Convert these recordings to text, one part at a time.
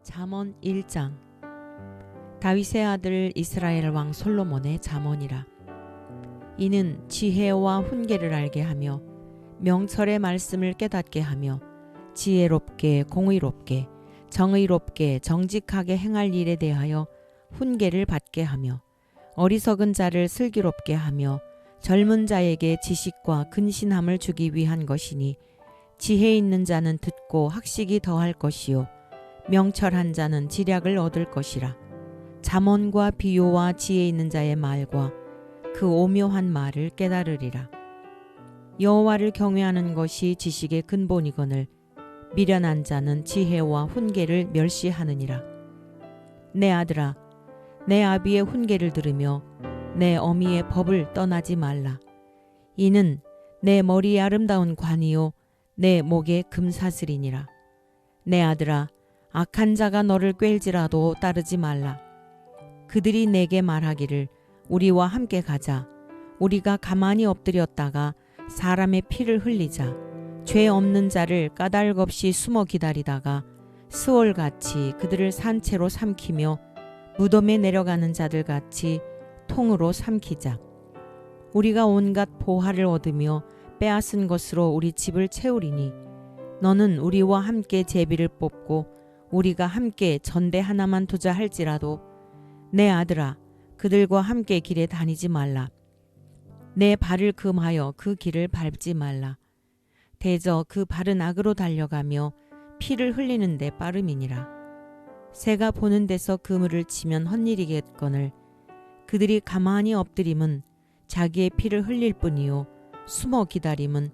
잠언 1장. 다윗의 아들 이스라엘 왕 솔로몬의 잠언이라. 이는 지혜와 훈계를 알게 하며 명철의 말씀을 깨닫게 하며 지혜롭게 공의롭게 정의롭게 정직하게 행할 일에 대하여 훈계를 받게 하며 어리석은 자를 슬기롭게 하며 젊은 자에게 지식과 근신함을 주기 위한 것이니, 지혜 있는 자는 듣고 학식이 더할 것이요 명철한 자는 지략을 얻을 것이라. 잠언과 비유와 지혜 있는 자의 말과 그 오묘한 말을 깨달으리라. 여호와를 경외하는 것이 지식의 근본이거늘 미련한 자는 지혜와 훈계를 멸시하느니라. 내 아들아, 내 아비의 훈계를 들으며 내 어미의 법을 떠나지 말라. 이는 내 머리에 아름다운 관이요 내 목에 금사슬이니라. 내 아들아, 악한 자가 너를 꿰일지라도 따르지 말라. 그들이 내게 말하기를 우리와 함께 가자. 우리가 가만히 엎드렸다가 사람의 피를 흘리자. 죄 없는 자를 까닭 없이 숨어 기다리다가 스올같이 그들을 산채로 삼키며 무덤에 내려가는 자들같이 통으로 삼키자. 우리가 온갖 보화를 얻으며 빼앗은 것으로 우리 집을 채우리니, 너는 우리와 함께 제비를 뽑고 우리가 함께 전대 하나만 두자 할지라도 내 아들아, 그들과 함께 길에 다니지 말라. 내 발을 금하여 그 길을 밟지 말라. 대저 그 발은 악으로 달려가며 피를 흘리는 데 빠름이니라. 새가 보는 데서 그물을 치면 헛일이겠거늘 그들이 가만히 엎드림은 자기의 피를 흘릴 뿐이요 숨어 기다림은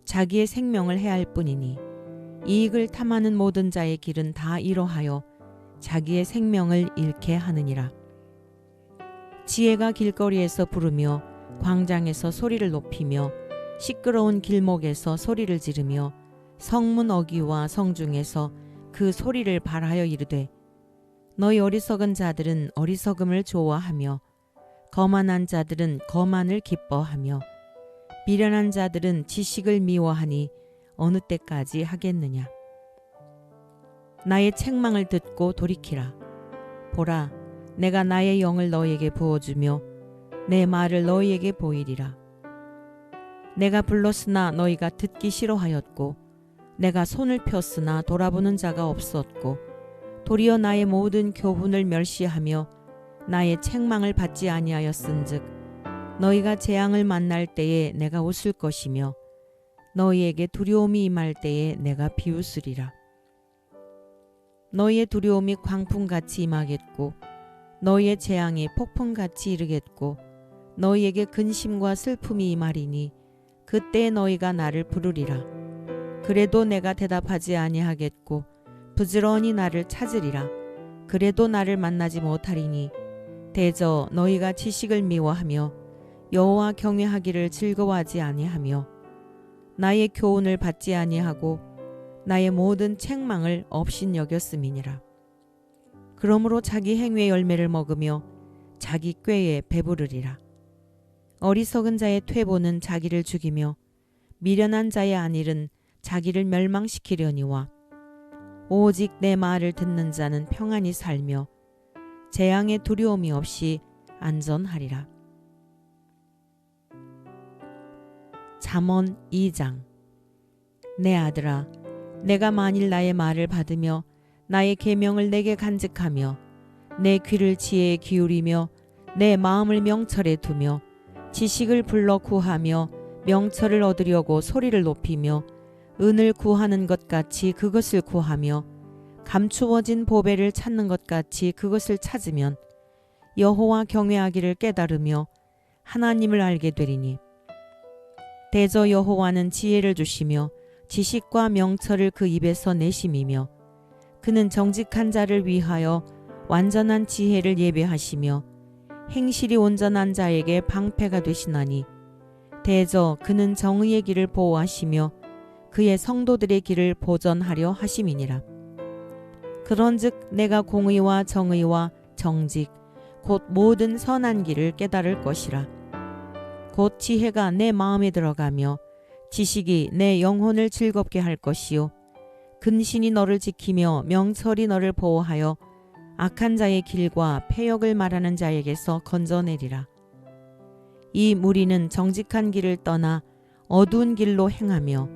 자기의 생명을 해할 뿐이니, 이익을 탐하는 모든 자의 길은 다 이러하여 자기의 생명을 잃게 하느니라. 지혜가 길거리에서 부르며 광장에서 소리를 높이며 시끄러운 길목에서 소리를 지르며 성문 어귀와 성중에서 그 소리를 발하여 이르되, 너희 어리석은 자들은 어리석음을 좋아하며 거만한 자들은 거만을 기뻐하며 미련한 자들은 지식을 미워하니 어느 때까지 하겠느냐. 나의 책망을 듣고 돌이키라. 보라, 내가 나의 영을 너희에게 부어주며 내 말을 너희에게 보이리라. 내가 불렀으나 너희가 듣기 싫어하였고 내가 손을 폈으나 돌아보는 자가 없었고, 도리어 나의 모든 교훈을 멸시하며 나의 책망을 받지 아니하였은즉 너희가 재앙을 만날 때에 내가 웃을 것이며 너희에게 두려움이 임할 때에 내가 비웃으리라. 너희의 두려움이 광풍같이 임하겠고 너희의 재앙이 폭풍같이 이르겠고 너희에게 근심과 슬픔이 임하리니 그때 너희가 나를 부르리라. 그래도 내가 대답하지 아니하겠고 부지런히 나를 찾으리라. 그래도 나를 만나지 못하리니, 대저 너희가 지식을 미워하며 여호와 경외하기를 즐거워하지 아니하며 나의 교훈을 받지 아니하고 나의 모든 책망을 업신여겼음이니라. 그러므로 자기 행위의 열매를 먹으며 자기 꾀에 배부르리라. 어리석은 자의 퇴보는 자기를 죽이며 미련한 자의 안일은 자기를 멸망시키려니와, 오직 내 말을 듣는 자는 평안히 살며 재앙의 두려움이 없이 안전하리라. 잠언 2장. 내 아들아, 내가 만일 나의 말을 받으며 나의 계명을 내게 간직하며 내 귀를 지혜에 기울이며 내 마음을 명철에 두며 지식을 불러 구하며 명철을 얻으려고 소리를 높이며 은을 구하는 것 같이 그것을 구하며 감추어진 보배를 찾는 것 같이 그것을 찾으면 여호와 경외하기를 깨달으며 하나님을 알게 되리니, 대저 여호와는 지혜를 주시며 지식과 명철을 그 입에서 내심이며 그는 정직한 자를 위하여 완전한 지혜를 예배하시며 행실이 온전한 자에게 방패가 되시나니, 대저 그는 정의의 길을 보호하시며 그의 성도들의 길을 보전하려 하심이니라. 그런즉 내가 공의와 정의와 정직 곧 모든 선한 길을 깨달을 것이라. 곧 지혜가 내 마음에 들어가며 지식이 내 영혼을 즐겁게 할 것이요 근신이 너를 지키며 명철이 너를 보호하여 악한 자의 길과 패역을 말하는 자에게서 건져내리라. 이 무리는 정직한 길을 떠나 어두운 길로 행하며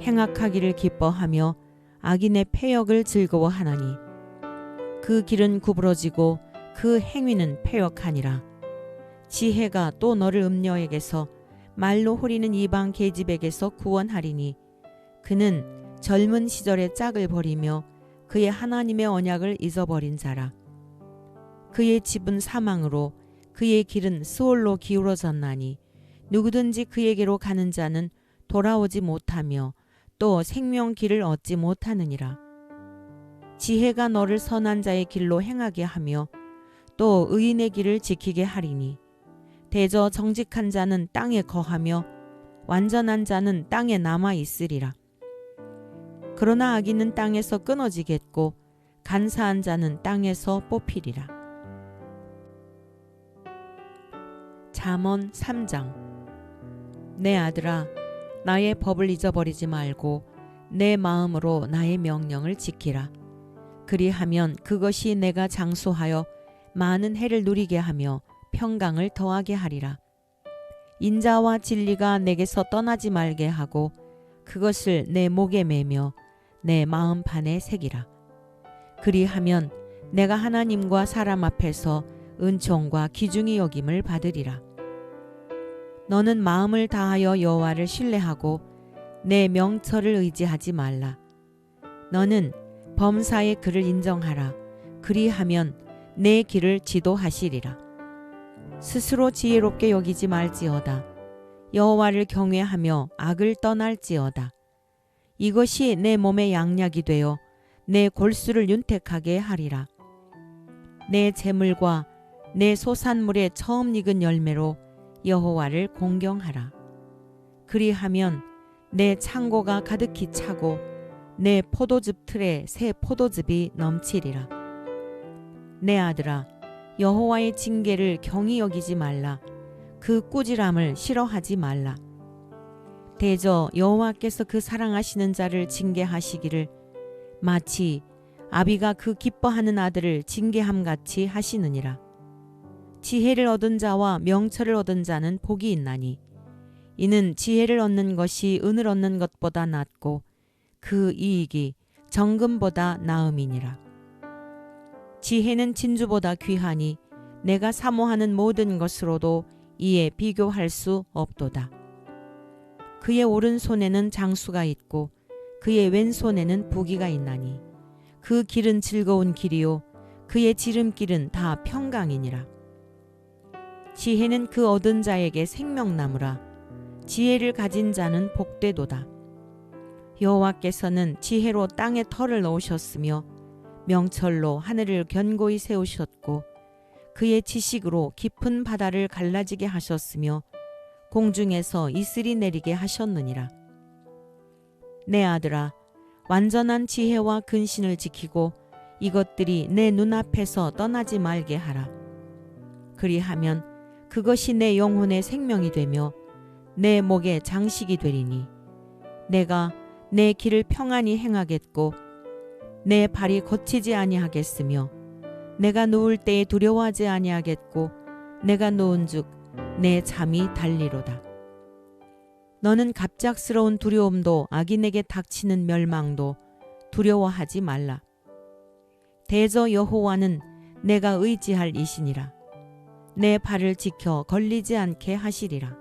행악하기를 기뻐하며 악인의 패역을 즐거워하나니 그 길은 구부러지고 그 행위는 패역하니라. 지혜가 또 너를 음녀에게서 말로 호리는 이방 계집에게서 구원하리니 그는 젊은 시절의 짝을 버리며 그의 하나님의 언약을 잊어버린 자라. 그의 집은 사망으로 그의 길은 스올로 기울어졌나니 누구든지 그에게로 가는 자는 돌아오지 못하며 또 생명 길을 얻지 못하느니라. 지혜가 너를 선한 자의 길로 행하게 하며 또 의인의 길을 지키게 하리니 대저 정직한 자는 땅에 거하며 완전한 자는 땅에 남아 있으리라. 그러나 악인은 땅에서 끊어지겠고 간사한 자는 땅에서 뽑히리라. 잠언 3장. 내 아들아, 나의 법을 잊어버리지 말고 내 마음으로 나의 명령을 지키라. 그리하면 그것이 내가 장수하여 많은 해를 누리게 하며 평강을 더하게 하리라. 인자와 진리가 내게서 떠나지 말게 하고 그것을 내 목에 매며 내 마음판에 새기라. 그리하면 내가 하나님과 사람 앞에서 은총과 귀중히 여김을 받으리라. 너는 마음을 다하여 여호와를 신뢰하고 내 명철을 의지하지 말라. 너는 범사의 그를 인정하라. 그리하면 내 길을 지도하시리라. 스스로 지혜롭게 여기지 말지어다. 여호와를 경외하며 악을 떠날지어다. 이것이 내 몸의 양약이 되어 내 골수를 윤택하게 하리라. 내 재물과 내 소산물의 처음 익은 열매로 여호와를 공경하라. 그리하면 내 창고가 가득히 차고 내 포도즙 틀에 새 포도즙이 넘치리라. 내 아들아, 여호와의 징계를 경히 여기지 말라. 그 꾸지람을 싫어하지 말라. 대저 여호와께서 그 사랑하시는 자를 징계하시기를 마치 아비가 그 기뻐하는 아들을 징계함같이 하시느니라. 지혜를 얻은 자와 명철을 얻은 자는 복이 있나니 이는 지혜를 얻는 것이 은을 얻는 것보다 낫고 그 이익이 정금보다 나음이니라. 지혜는 진주보다 귀하니 내가 사모하는 모든 것으로도 이에 비교할 수 없도다. 그의 오른손에는 장수가 있고 그의 왼손에는 부귀가 있나니 그 길은 즐거운 길이요 그의 지름길은 다 평강이니라. 지혜는 그 얻은 자에게 생명나무라. 지혜를 가진 자는 복되도다. 여호와께서는 지혜로 땅에 털을 넣으셨으며 명철로 하늘을 견고히 세우셨고 그의 지식으로 깊은 바다를 갈라지게 하셨으며 공중에서 이슬이 내리게 하셨느니라. 내 아들아, 완전한 지혜와 근신을 지키고 이것들이 내 눈앞에서 떠나지 말게 하라. 그리하면 그것이 내 영혼의 생명이 되며 내 목의 장식이 되리니 내가 내 길을 평안히 행하겠고 내 발이 거치지 아니하겠으며 내가 누울 때에 두려워하지 아니하겠고 내가 누운즉 내 잠이 달리로다. 너는 갑작스러운 두려움도 악인에게 닥치는 멸망도 두려워하지 말라. 대저 여호와는 내가 의지할 이시니라. 내 발을 지켜 걸리지 않게 하시리라.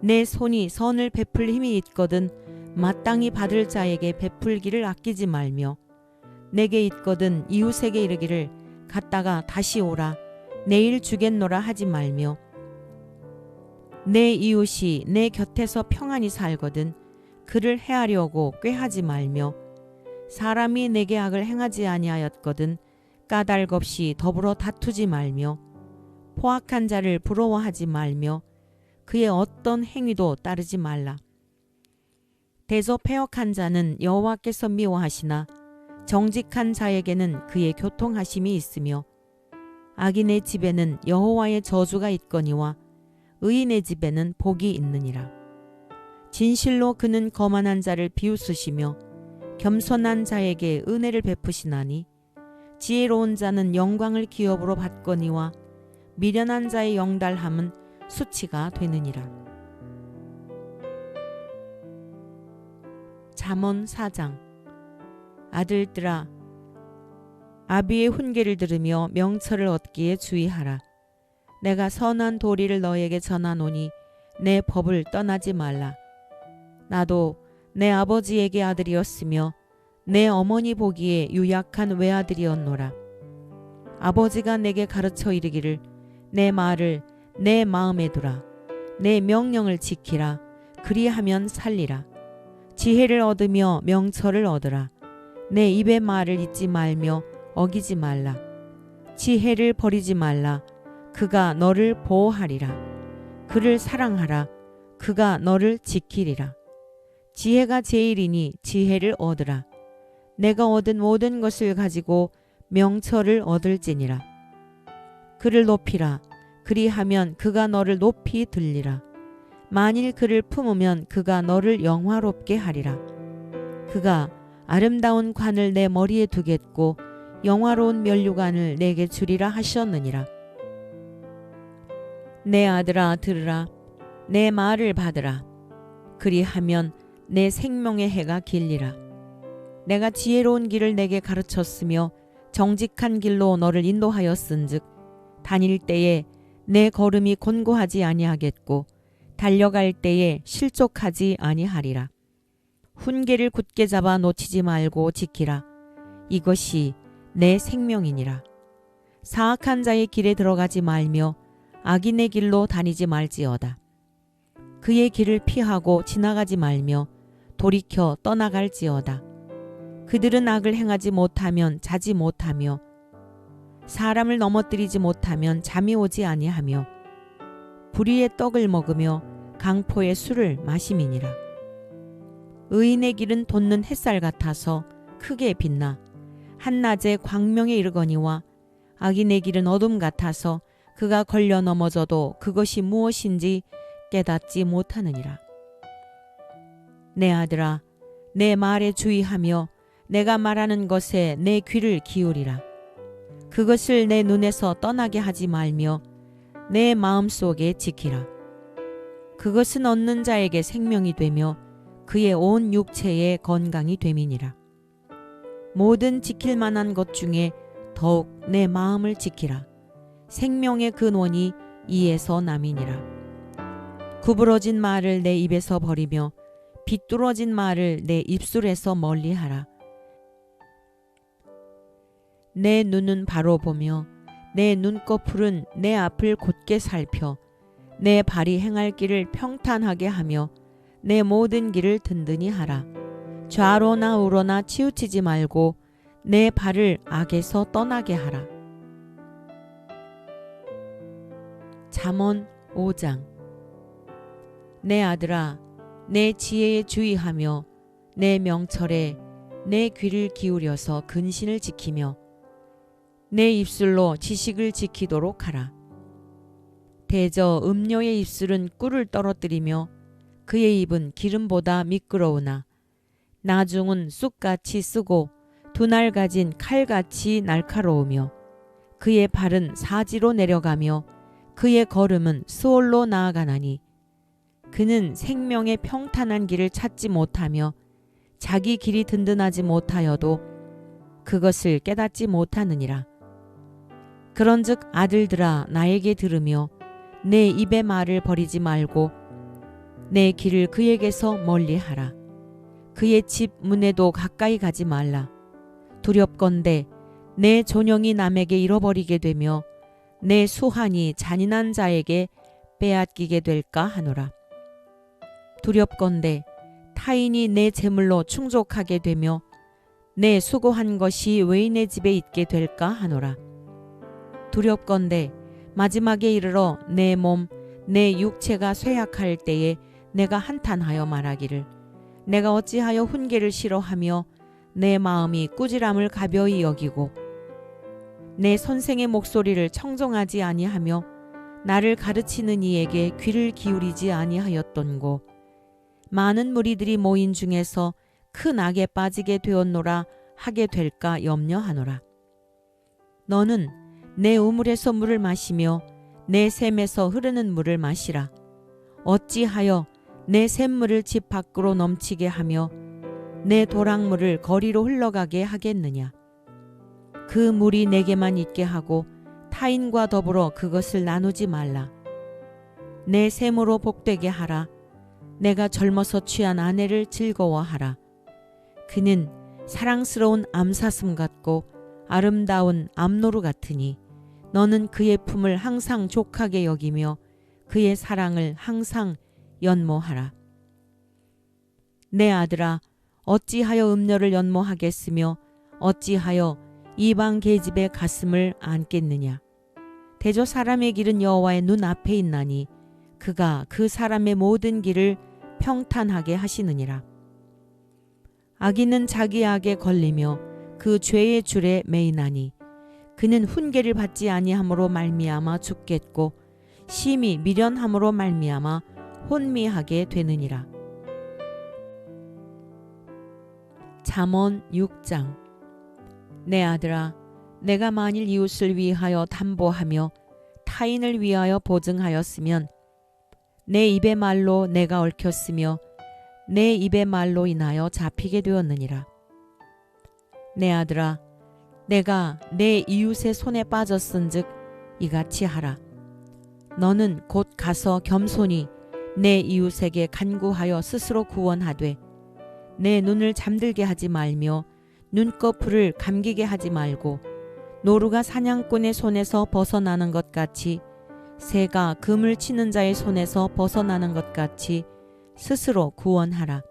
내 손이 선을 베풀 힘이 있거든 마땅히 받을 자에게 베풀기를 아끼지 말며 내게 있거든 이웃에게 이르기를 갔다가 다시 오라 내일 주겠노라 하지 말며 내 이웃이 내 곁에서 평안히 살거든 그를 해하려고 꾀하지 말며 사람이 내게 악을 행하지 아니하였거든 까닭 없이 더불어 다투지 말며 포악한 자를 부러워하지 말며 그의 어떤 행위도 따르지 말라. 대저 패역한 자는 여호와께서 미워하시나 정직한 자에게는 그의 교통하심이 있으며 악인의 집에는 여호와의 저주가 있거니와 의인의 집에는 복이 있느니라. 진실로 그는 거만한 자를 비웃으시며 겸손한 자에게 은혜를 베푸시나니 지혜로운 자는 영광을 기업으로 받거니와 미련한 자의 영달함은 수치가 되느니라. 잠언 4장. 아들들아, 아비의 훈계를 들으며 명철을 얻기에 주의하라. 내가 선한 도리를 너에게 전하노니 내 법을 떠나지 말라. 나도 내 아버지에게 아들이었으며 내 어머니 보기에 유약한 외아들이었노라. 아버지가 내게 가르쳐 이르기를 내 말을 내 마음에 두라. 내 명령을 지키라. 그리하면 살리라. 지혜를 얻으며 명철을 얻으라. 내 입의 말을 잊지 말며 어기지 말라. 지혜를 버리지 말라. 그가 너를 보호하리라. 그를 사랑하라. 그가 너를 지키리라. 지혜가 제일이니 지혜를 얻으라. 내가 얻은 모든 것을 가지고 명철을 얻을지니라. 그를 높이라. 그리하면 그가 너를 높이 들리라. 만일 그를 품으면 그가 너를 영화롭게 하리라. 그가 아름다운 관을 내 머리에 두겠고 영화로운 면류관을 내게 주리라 하셨느니라. 내 아들아 들으라. 내 말을 받으라. 그리하면 내 생명의 해가 길리라. 내가 지혜로운 길을 내게 가르쳤으며 정직한 길로 너를 인도하였은즉 다닐 때에 내 걸음이 곤고하지 아니하겠고 달려갈 때에 실족하지 아니하리라. 훈계를 굳게 잡아 놓치지 말고 지키라. 이것이 내 생명이니라. 사악한 자의 길에 들어가지 말며 악인의 길로 다니지 말지어다. 그의 길을 피하고 지나가지 말며 돌이켜 떠나갈지어다. 그들은 악을 행하지 못하면 자지 못하며 사람을 넘어뜨리지 못하면 잠이 오지 아니하며 불의의 떡을 먹으며 강포의 술을 마심이니라. 의인의 길은 돋는 햇살 같아서 크게 빛나 한낮에 광명에 이르거니와 악인의 길은 어둠 같아서 그가 걸려 넘어져도 그것이 무엇인지 깨닫지 못하느니라. 내 아들아, 내 말에 주의하며 내가 말하는 것에 내 귀를 기울이라. 그것을 내 눈에서 떠나게 하지 말며 내 마음속에 지키라. 그것은 얻는 자에게 생명이 되며 그의 온 육체에 건강이 됨이니라. 모든 지킬 만한 것 중에 더욱 내 마음을 지키라. 생명의 근원이 이에서 남이니라. 구부러진 말을 내 입에서 버리며 비뚤어진 말을 내 입술에서 멀리하라. 내 눈은 바로 보며 내 눈꺼풀은 내 앞을 곧게 살펴 내 발이 행할 길을 평탄하게 하며 내 모든 길을 든든히 하라. 좌로나 우로나 치우치지 말고 내 발을 악에서 떠나게 하라. 잠언 5장. 내 아들아, 내 지혜에 주의하며 내 명철에 내 귀를 기울여서 근신을 지키며 내 입술로 지식을 지키도록 하라. 대저 음녀의 입술은 꿀을 떨어뜨리며 그의 입은 기름보다 미끄러우나 나중은 쑥같이 쓰고 두날 가진 칼같이 날카로우며 그의 발은 사지로 내려가며 그의 걸음은 수월로 나아가나니 그는 생명의 평탄한 길을 찾지 못하며 자기 길이 든든하지 못하여도 그것을 깨닫지 못하느니라. 그런즉 아들들아 나에게 들으며 내 입의 말을 버리지 말고 내 길을 그에게서 멀리하라. 그의 집 문에도 가까이 가지 말라. 두렵건대 내 존영이 남에게 잃어버리게 되며 내 수한이 잔인한 자에게 빼앗기게 될까 하노라. 두렵건대 타인이 내 재물로 충족하게 되며 내 수고한 것이 외인의 집에 있게 될까 하노라. 두렵건대 마지막에 이르러 내 몸, 내 육체가 쇠약할 때에 내가 한탄하여 말하기를 내가 어찌하여 훈계를 싫어하며 내 마음이 꾸지람을 가벼이 여기고 내 선생의 목소리를 청종하지 아니하며 나를 가르치는 이에게 귀를 기울이지 아니하였던고. 많은 무리들이 모인 중에서 큰 악에 빠지게 되었노라 하게 될까 염려하노라. 너는 내 우물에서 물을 마시며 내 샘에서 흐르는 물을 마시라. 어찌하여 내 샘물을 집 밖으로 넘치게 하며 내 도랑물을 거리로 흘러가게 하겠느냐. 그 물이 내게만 있게 하고 타인과 더불어 그것을 나누지 말라. 내 샘으로 복되게 하라. 내가 젊어서 취한 아내를 즐거워하라. 그는 사랑스러운 암사슴 같고 아름다운 암노루 같으니 너는 그의 품을 항상 족하게 여기며 그의 사랑을 항상 연모하라. 내 아들아, 어찌하여 음녀를 연모하겠으며 어찌하여 이방 계집의 가슴을 안겠느냐. 대저 사람의 길은 여호와의 눈앞에 있나니 그가 그 사람의 모든 길을 평탄하게 하시느니라. 악인은 자기 악에 걸리며 그 죄의 줄에 매이나니 그는 훈계를 받지 아니함으로 말미암아 죽겠고 심히 미련함으로 말미암아 혼미하게 되느니라. 잠언 6장. 내 아들아, 내가 만일 이웃을 위하여 담보하며 타인을 위하여 보증하였으면 내 입의 말로 내가 얽혔으며 내 입의 말로 인하여 잡히게 되었느니라. 내 아들아, 내가 내 이웃의 손에 빠졌은즉 이같이 하라. 너는 곧 가서 겸손히 내 이웃에게 간구하여 스스로 구원하되 내 눈을 잠들게 하지 말며 눈꺼풀을 감기게 하지 말고 노루가 사냥꾼의 손에서 벗어나는 것 같이 새가 금을 치는 자의 손에서 벗어나는 것 같이 스스로 구원하라.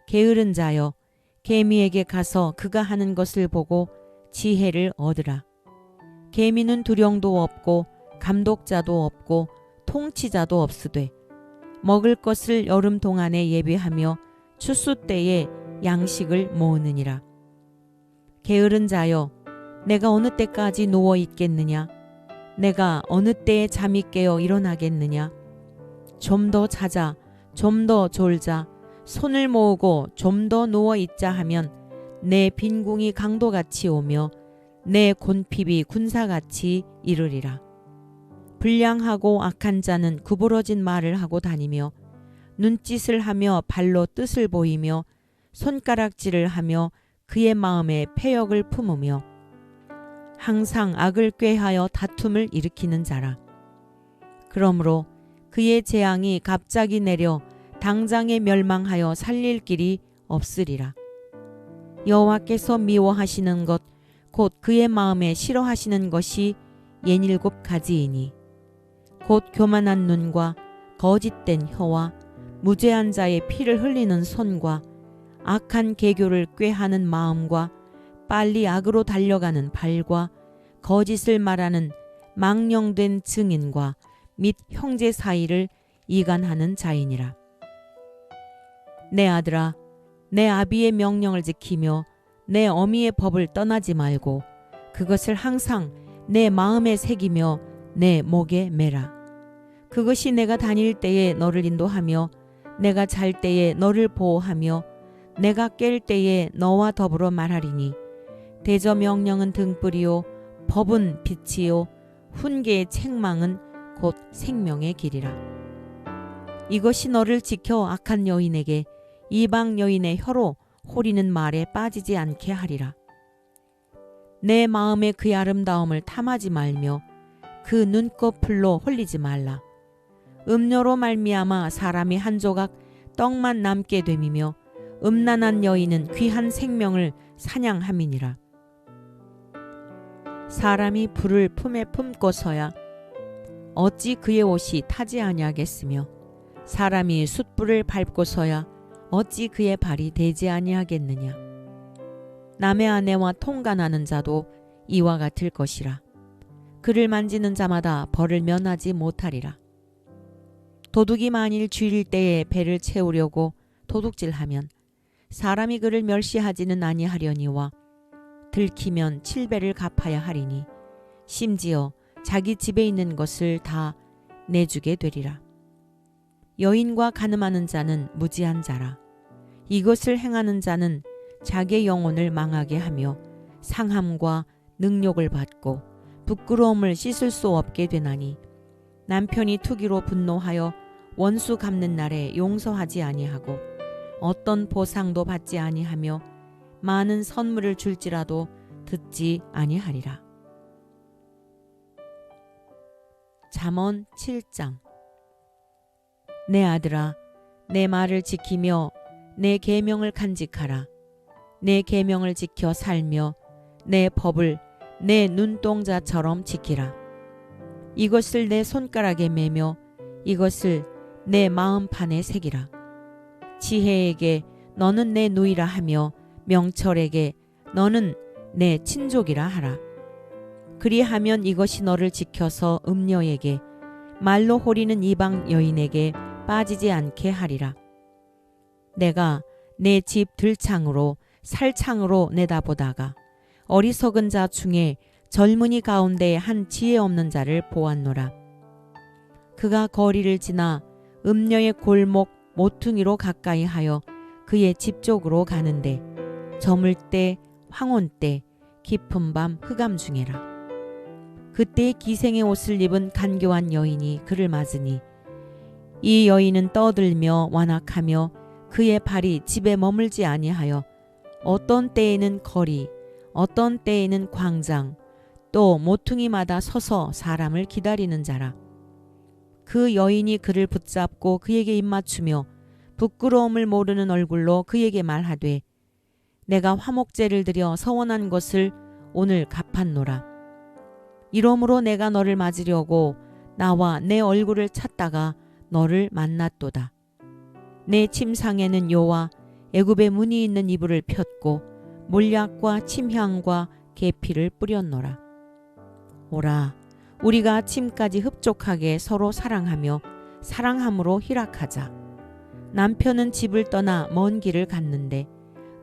게으른 자여, 개미에게 가서 그가 하는 것을 보고 지혜를 얻으라. 개미는 두령도 없고 감독자도 없고 통치자도 없으되 먹을 것을 여름 동안에 예비하며 추수 때에 양식을 모으느니라. 게으른 자여, 내가 어느 때까지 누워 있겠느냐? 내가 어느 때에 잠이 깨어 일어나겠느냐? 좀 더 자자, 좀 더 졸자, 손을 모으고 좀 더 누워 있자 하면 내 빈궁이 강도같이 오며 내 곤핍이 군사같이 이르리라. 불량하고 악한 자는 구부러진 말을 하고 다니며 눈짓을 하며 발로 뜻을 보이며 손가락질을 하며 그의 마음에 패역을 품으며 항상 악을 꾀하여 다툼을 일으키는 자라. 그러므로 그의 재앙이 갑자기 내려 당장에 멸망하여 살릴 길이 없으리라. 여호와께서 미워하시는 것 곧 그의 마음에 싫어하시는 것이 67가지이니 곧 교만한 눈과 거짓된 혀와 무죄한 자의 피를 흘리는 손과 악한 계교를 꾀하는 마음과 빨리 악으로 달려가는 발과 거짓을 말하는 망령된 증인과 및 형제 사이를 이간하는 자이니라. 내 아들아, 내 아비의 명령을 지키며 내 어미의 법을 떠나지 말고 그것을 항상 내 마음에 새기며 내 목에 매라. 그것이 내가 다닐 때에 너를 인도하며 내가 잘 때에 너를 보호하며 내가 깰 때에 너와 더불어 말하리니 대저 명령은 등불이요 법은 빛이요 훈계의 책망은 곧 생명의 길이라. 이것이 너를 지켜 악한 여인에게 이방 여인의 혀로 호리는 말에 빠지지 않게 하리라. 내 마음에 그의 아름다움을 탐하지 말며 그 눈꺼풀로 홀리지 말라. 음료로 말미암아 사람이 한 조각 떡만 남게 됨이며 음란한 여인은 귀한 생명을 사냥함이니라. 사람이 불을 품에 품고서야 어찌 그의 옷이 타지 아니하겠으며 사람이 숯불을 밟고서야 어찌 그의 발이 되지 아니하겠느냐. 남의 아내와 통간하는 자도 이와 같을 것이라. 그를 만지는 자마다 벌을 면하지 못하리라. 도둑이 만일 쥐일 때에 배를 채우려고 도둑질하면 사람이 그를 멸시하지는 아니하려니와 들키면 7배를 갚아야 하리니 심지어 자기 집에 있는 것을 다 내주게 되리라. 여인과 간음하는 자는 무지한 자라. 이것을 행하는 자는 자기의 영혼을 망하게 하며 상함과 능욕을 받고 부끄러움을 씻을 수 없게 되나니 남편이 투기로 분노하여 원수 갚는 날에 용서하지 아니하고 어떤 보상도 받지 아니하며 많은 선물을 줄지라도 듣지 아니하리라. 잠언 7장. 내 아들아, 내 말을 지키며 내 계명을 간직하라. 내 계명을 지켜 살며 내 법을 내 눈동자처럼 지키라. 이것을 내 손가락에 매며 이것을 내 마음판에 새기라. 지혜에게 너는 내 누이라 하며 명철에게 너는 내 친족이라 하라. 그리하면 이것이 너를 지켜서 음녀에게 말로 호리는 이방 여인에게 빠지지 않게 하리라. 내가 내 집 들창으로 살창으로 내다보다가 어리석은 자 중에 젊은이 가운데 한 지혜 없는 자를 보았노라. 그가 거리를 지나 음녀의 골목 모퉁이로 가까이 하여 그의 집 쪽으로 가는데 저물 때 황혼 때 깊은 밤 흑암 중에라. 그때 기생의 옷을 입은 간교한 여인이 그를 맞으니 이 여인은 떠들며 완악하며 그의 발이 집에 머물지 아니하여 어떤 때에는 거리 어떤 때에는 광장 또 모퉁이마다 서서 사람을 기다리는 자라. 그 여인이 그를 붙잡고 그에게 입맞추며 부끄러움을 모르는 얼굴로 그에게 말하되 내가 화목제를 드려 서원한 것을 오늘 갚았노라. 이러므로 내가 너를 맞으려고 나와 내 얼굴을 찾다가 너를 만났도다. 내 침상에는 요와 애굽의 문이 있는 이불을 폈고 몰약과 침향과 계피를 뿌렸노라. 오라, 우리가 침까지 흡족하게 서로 사랑하며 사랑함으로 희락하자. 남편은 집을 떠나 먼 길을 갔는데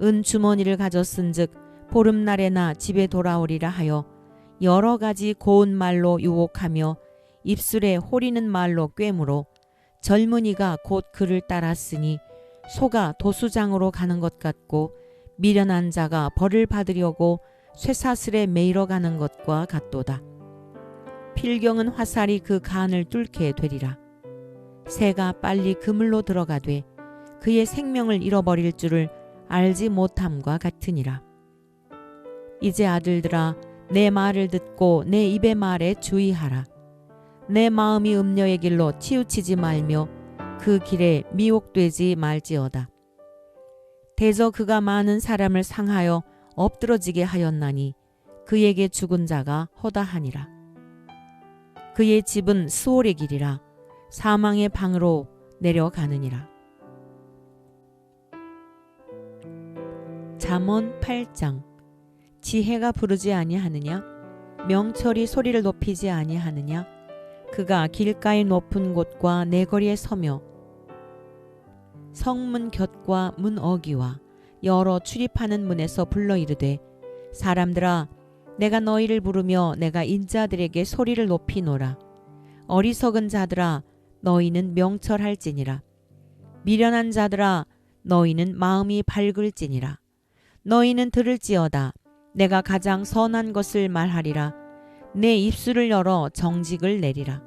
은 주머니를 가졌은즉 보름날에나 집에 돌아오리라 하여 여러 가지 고운 말로 유혹하며 입술에 호리는 말로 꿰므로 젊은이가 곧 그를 따랐으니 소가 도수장으로 가는 것 같고 미련한 자가 벌을 받으려고 쇠사슬에 매이러 가는 것과 같도다. 필경은 화살이 그 간을 뚫게 되리라. 새가 빨리 그물로 들어가되 그의 생명을 잃어버릴 줄을 알지 못함과 같으니라. 이제 아들들아, 내 말을 듣고 내 입의 말에 주의하라. 내 마음이 음녀의 길로 치우치지 말며 그 길에 미혹되지 말지어다. 대저 그가 많은 사람을 상하여 엎드러지게 하였나니 그에게 죽은 자가 허다하니라. 그의 집은 스올의 길이라 사망의 방으로 내려가느니라. 잠언 8장. 지혜가 부르지 아니하느냐? 명철이 소리를 높이지 아니하느냐? 그가 길가의 높은 곳과 내거리에 서며 성문 곁과 문 어귀와 여러 출입하는 문에서 불러 이르되 사람들아, 내가 너희를 부르며 내가 인자들에게 소리를 높이노라. 어리석은 자들아, 너희는 명철할지니라. 미련한 자들아, 너희는 마음이 밝을지니라. 너희는 들을지어다. 내가 가장 선한 것을 말하리라. 내 입술을 열어 정직을 내리라.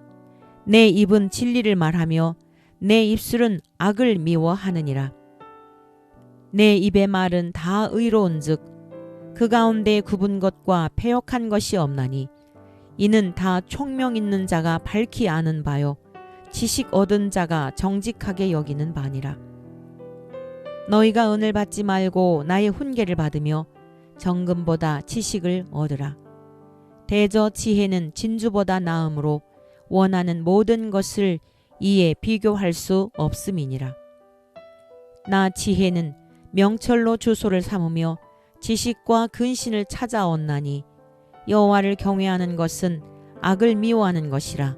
내 입은 진리를 말하며 내 입술은 악을 미워하느니라. 내 입의 말은 다 의로운즉 그 가운데 굽은 것과 패역한 것이 없나니 이는 다 총명 있는 자가 밝히 아는 바요 지식 얻은 자가 정직하게 여기는 바니라. 너희가 은을 받지 말고 나의 훈계를 받으며 정금보다 지식을 얻으라. 대저 지혜는 진주보다 나음으로 원하는 모든 것을 이에 비교할 수 없음이니라. 나 지혜는 명철로 주소를 삼으며 지식과 근신을 찾아온나니 여호와를 경외하는 것은 악을 미워하는 것이라.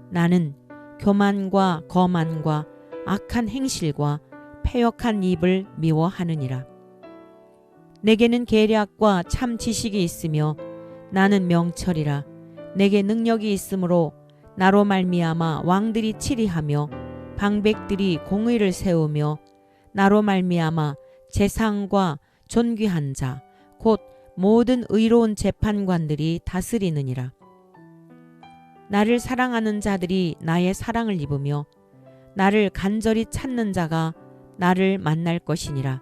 나는 교만과 거만과 악한 행실과 패역한 입을 미워하느니라. 내게는 계략과 참 지식이 있으며 나는 명철이라. 내게 능력이 있으므로 나로 말미암아 왕들이 치리하며 방백들이 공의를 세우며 나로 말미암아 재상과 존귀한 자 곧 모든 의로운 재판관들이 다스리느니라. 나를 사랑하는 자들이 나의 사랑을 입으며 나를 간절히 찾는 자가 나를 만날 것이니라.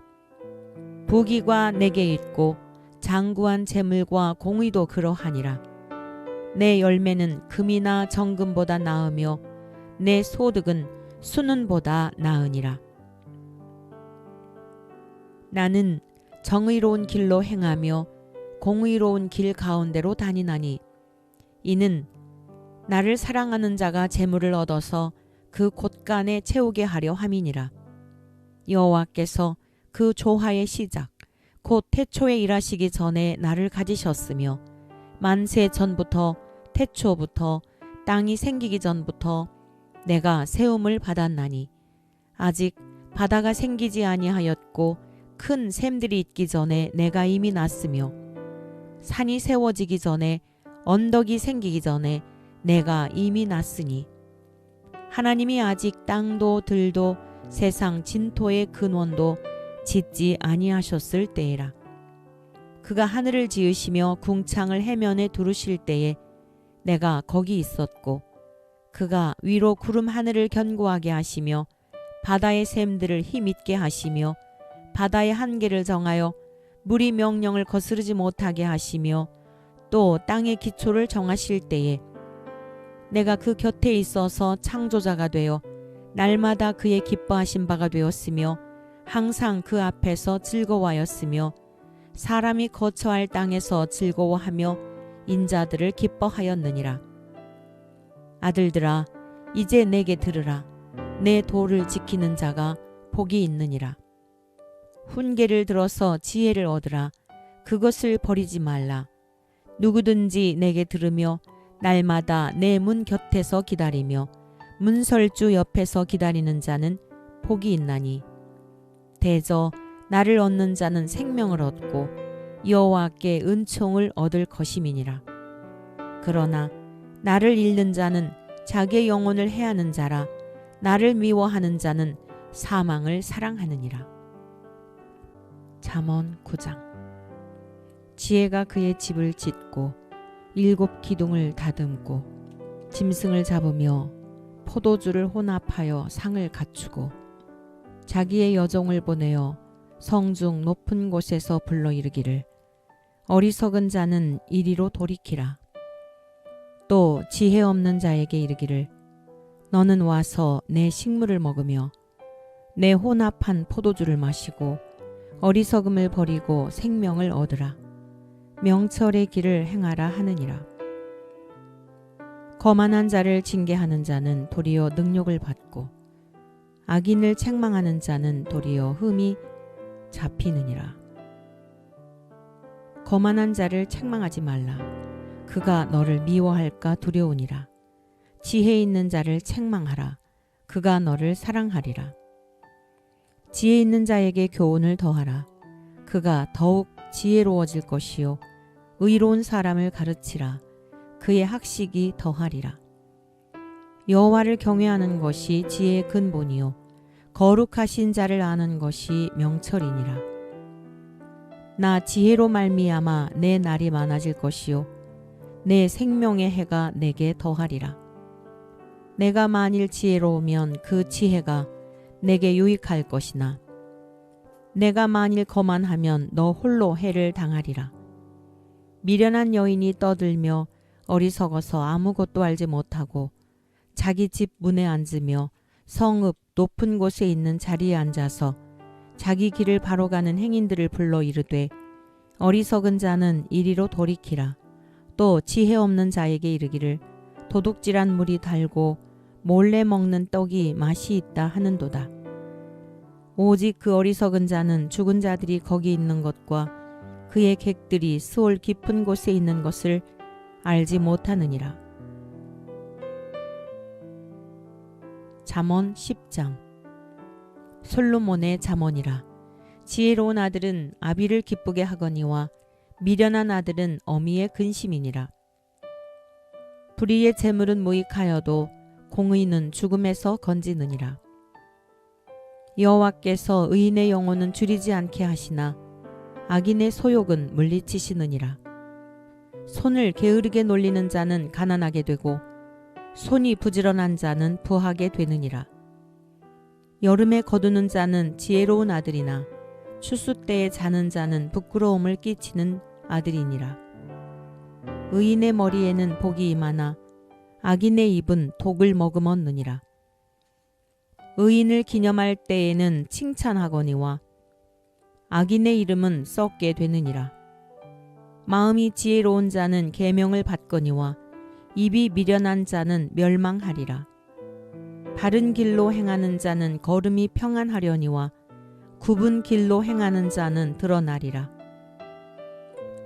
부귀가 내게 있고 장구한 재물과 공의도 그러하니라. 내 열매는 금이나 정금보다 나으며 내 소득은 순은보다 나으니라. 나는 정의로운 길로 행하며 공의로운 길 가운데로 다니나니 이는 나를 사랑하는 자가 재물을 얻어서 그 곳간에 채우게 하려 함이니라. 여호와께서 그 조화의 시작 곧 태초에 일하시기 전에 나를 가지셨으며 만세 전부터 태초부터 땅이 생기기 전부터 내가 세움을 받았나니 아직 바다가 생기지 아니하였고 큰 샘들이 있기 전에 내가 이미 났으며 산이 세워지기 전에 언덕이 생기기 전에 내가 이미 났으니 하나님이 아직 땅도 들도 세상 진토의 근원도 짓지 아니하셨을 때에라. 그가 하늘을 지으시며 궁창을 해면에 두르실 때에 내가 거기 있었고 그가 위로 구름 하늘을 견고하게 하시며 바다의 샘들을 힘있게 하시며 바다의 한계를 정하여 물이 명령을 거스르지 못하게 하시며 또 땅의 기초를 정하실 때에 내가 그 곁에 있어서 창조자가 되어 날마다 그의 기뻐하신 바가 되었으며 항상 그 앞에서 즐거워하였으며 사람이 거처할 땅에서 즐거워하며 인자들을 기뻐하였느니라. 아들들아 이제 내게 들으라. 내 도를 지키는 자가 복이 있느니라. 훈계를 들어서 지혜를 얻으라. 그것을 버리지 말라. 누구든지 내게 들으며 날마다 내 문 곁에서 기다리며 문설주 옆에서 기다리는 자는 복이 있나니 대저 나를 얻는 자는 생명을 얻고 여호와께 은총을 얻을 것임이니라. 그러나 나를 잃는 자는 자기의 영혼을 해하는 자라. 나를 미워하는 자는 사망을 사랑하느니라. 잠언 9장. 지혜가 그의 집을 짓고 7 기둥을 다듬고 짐승을 잡으며 포도주를 혼합하여 상을 갖추고 자기의 여종을 보내어 성중 높은 곳에서 불러 이르기를 어리석은 자는 이리로 돌이키라. 또 지혜 없는 자에게 이르기를 너는 와서 내 식물을 먹으며 내 혼합한 포도주를 마시고 어리석음을 버리고 생명을 얻으라. 명철의 길을 행하라 하느니라. 거만한 자를 징계하는 자는 도리어 능욕을 받고 악인을 책망하는 자는 도리어 흠이 잡히느니라. 거만한 자를 책망하지 말라. 그가 너를 미워할까 두려우니라. 지혜 있는 자를 책망하라. 그가 너를 사랑하리라. 지혜 있는 자에게 교훈을 더하라. 그가 더욱 지혜로워질 것이요 의로운 사람을 가르치라. 그의 학식이 더하리라. 여호와를 경외하는 것이 지혜의 근본이요 거룩하신 자를 아는 것이 명철이니라. 나 지혜로 말미암아 내 날이 많아질 것이요 내 생명의 해가 내게 더하리라. 내가 만일 지혜로우면 그 지혜가 내게 유익할 것이나 내가 만일 거만하면 너 홀로 해를 당하리라. 미련한 여인이 떠들며 어리석어서 아무것도 알지 못하고 자기 집 문에 앉으며 성읍 높은 곳에 있는 자리에 앉아서 자기 길을 바로 가는 행인들을 불러 이르되 어리석은 자는 이리로 돌이키라. 또 지혜 없는 자에게 이르기를 도둑질한 물이 달고 몰래 먹는 떡이 맛이 있다 하는도다. 오직 그 어리석은 자는 죽은 자들이 거기 있는 것과 그의 객들이 수올 깊은 곳에 있는 것을 알지 못하느니라. 잠언 10장. 솔로몬의 잠언이라. 지혜로운 아들은 아비를 기쁘게 하거니와 미련한 아들은 어미의 근심이니라. 불의의 재물은 무익하여도 공의는 죽음에서 건지느니라. 여호와께서 의인의 영혼은 줄이지 않게 하시나 악인의 소욕은 물리치시느니라. 손을 게으르게 놀리는 자는 가난하게 되고 손이 부지런한 자는 부하게 되느니라. 여름에 거두는 자는 지혜로운 아들이나 추수 때에 자는 자는 부끄러움을 끼치는 아들이니라. 의인의 머리에는 복이 임하나 악인의 입은 독을 머금었느니라. 의인을 기념할 때에는 칭찬하거니와 악인의 이름은 썩게 되느니라. 마음이 지혜로운 자는 계명을 받거니와 입이 미련한 자는 멸망하리라. 바른 길로 행하는 자는 걸음이 평안하려니와 굽은 길로 행하는 자는 드러나리라.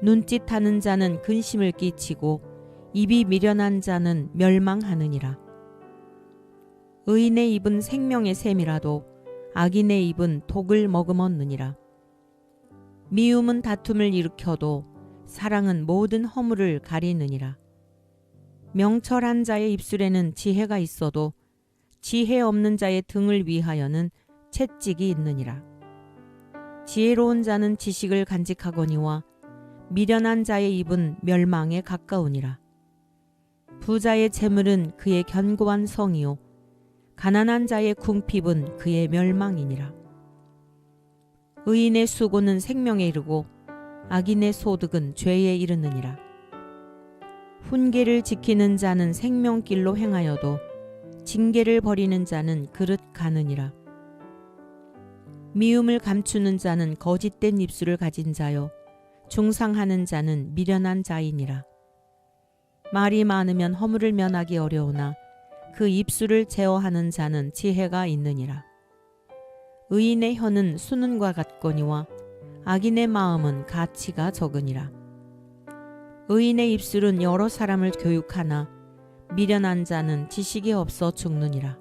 눈짓하는 자는 근심을 끼치고 입이 미련한 자는 멸망하느니라. 의인의 입은 생명의 샘이라도 악인의 입은 독을 머금었느니라. 미움은 다툼을 일으켜도 사랑은 모든 허물을 가리느니라. 명철한 자의 입술에는 지혜가 있어도 지혜 없는 자의 등을 위하여는 채찍이 있느니라. 지혜로운 자는 지식을 간직하거니와 미련한 자의 입은 멸망에 가까우니라. 부자의 재물은 그의 견고한 성이요 가난한 자의 궁핍은 그의 멸망이니라. 의인의 수고는 생명에 이르고 악인의 소득은 죄에 이르느니라. 훈계를 지키는 자는 생명길로 행하여도 징계를 버리는 자는 그릇 가느니라. 미움을 감추는 자는 거짓된 입술을 가진 자요 중상하는 자는 미련한 자이니라. 말이 많으면 허물을 면하기 어려우나 그 입술을 제어하는 자는 지혜가 있느니라. 의인의 혀는 수는과 같거니와 악인의 마음은 가치가 적으니라. 의인의 입술은 여러 사람을 교육하나 미련한 자는 지식이 없어 죽느니라.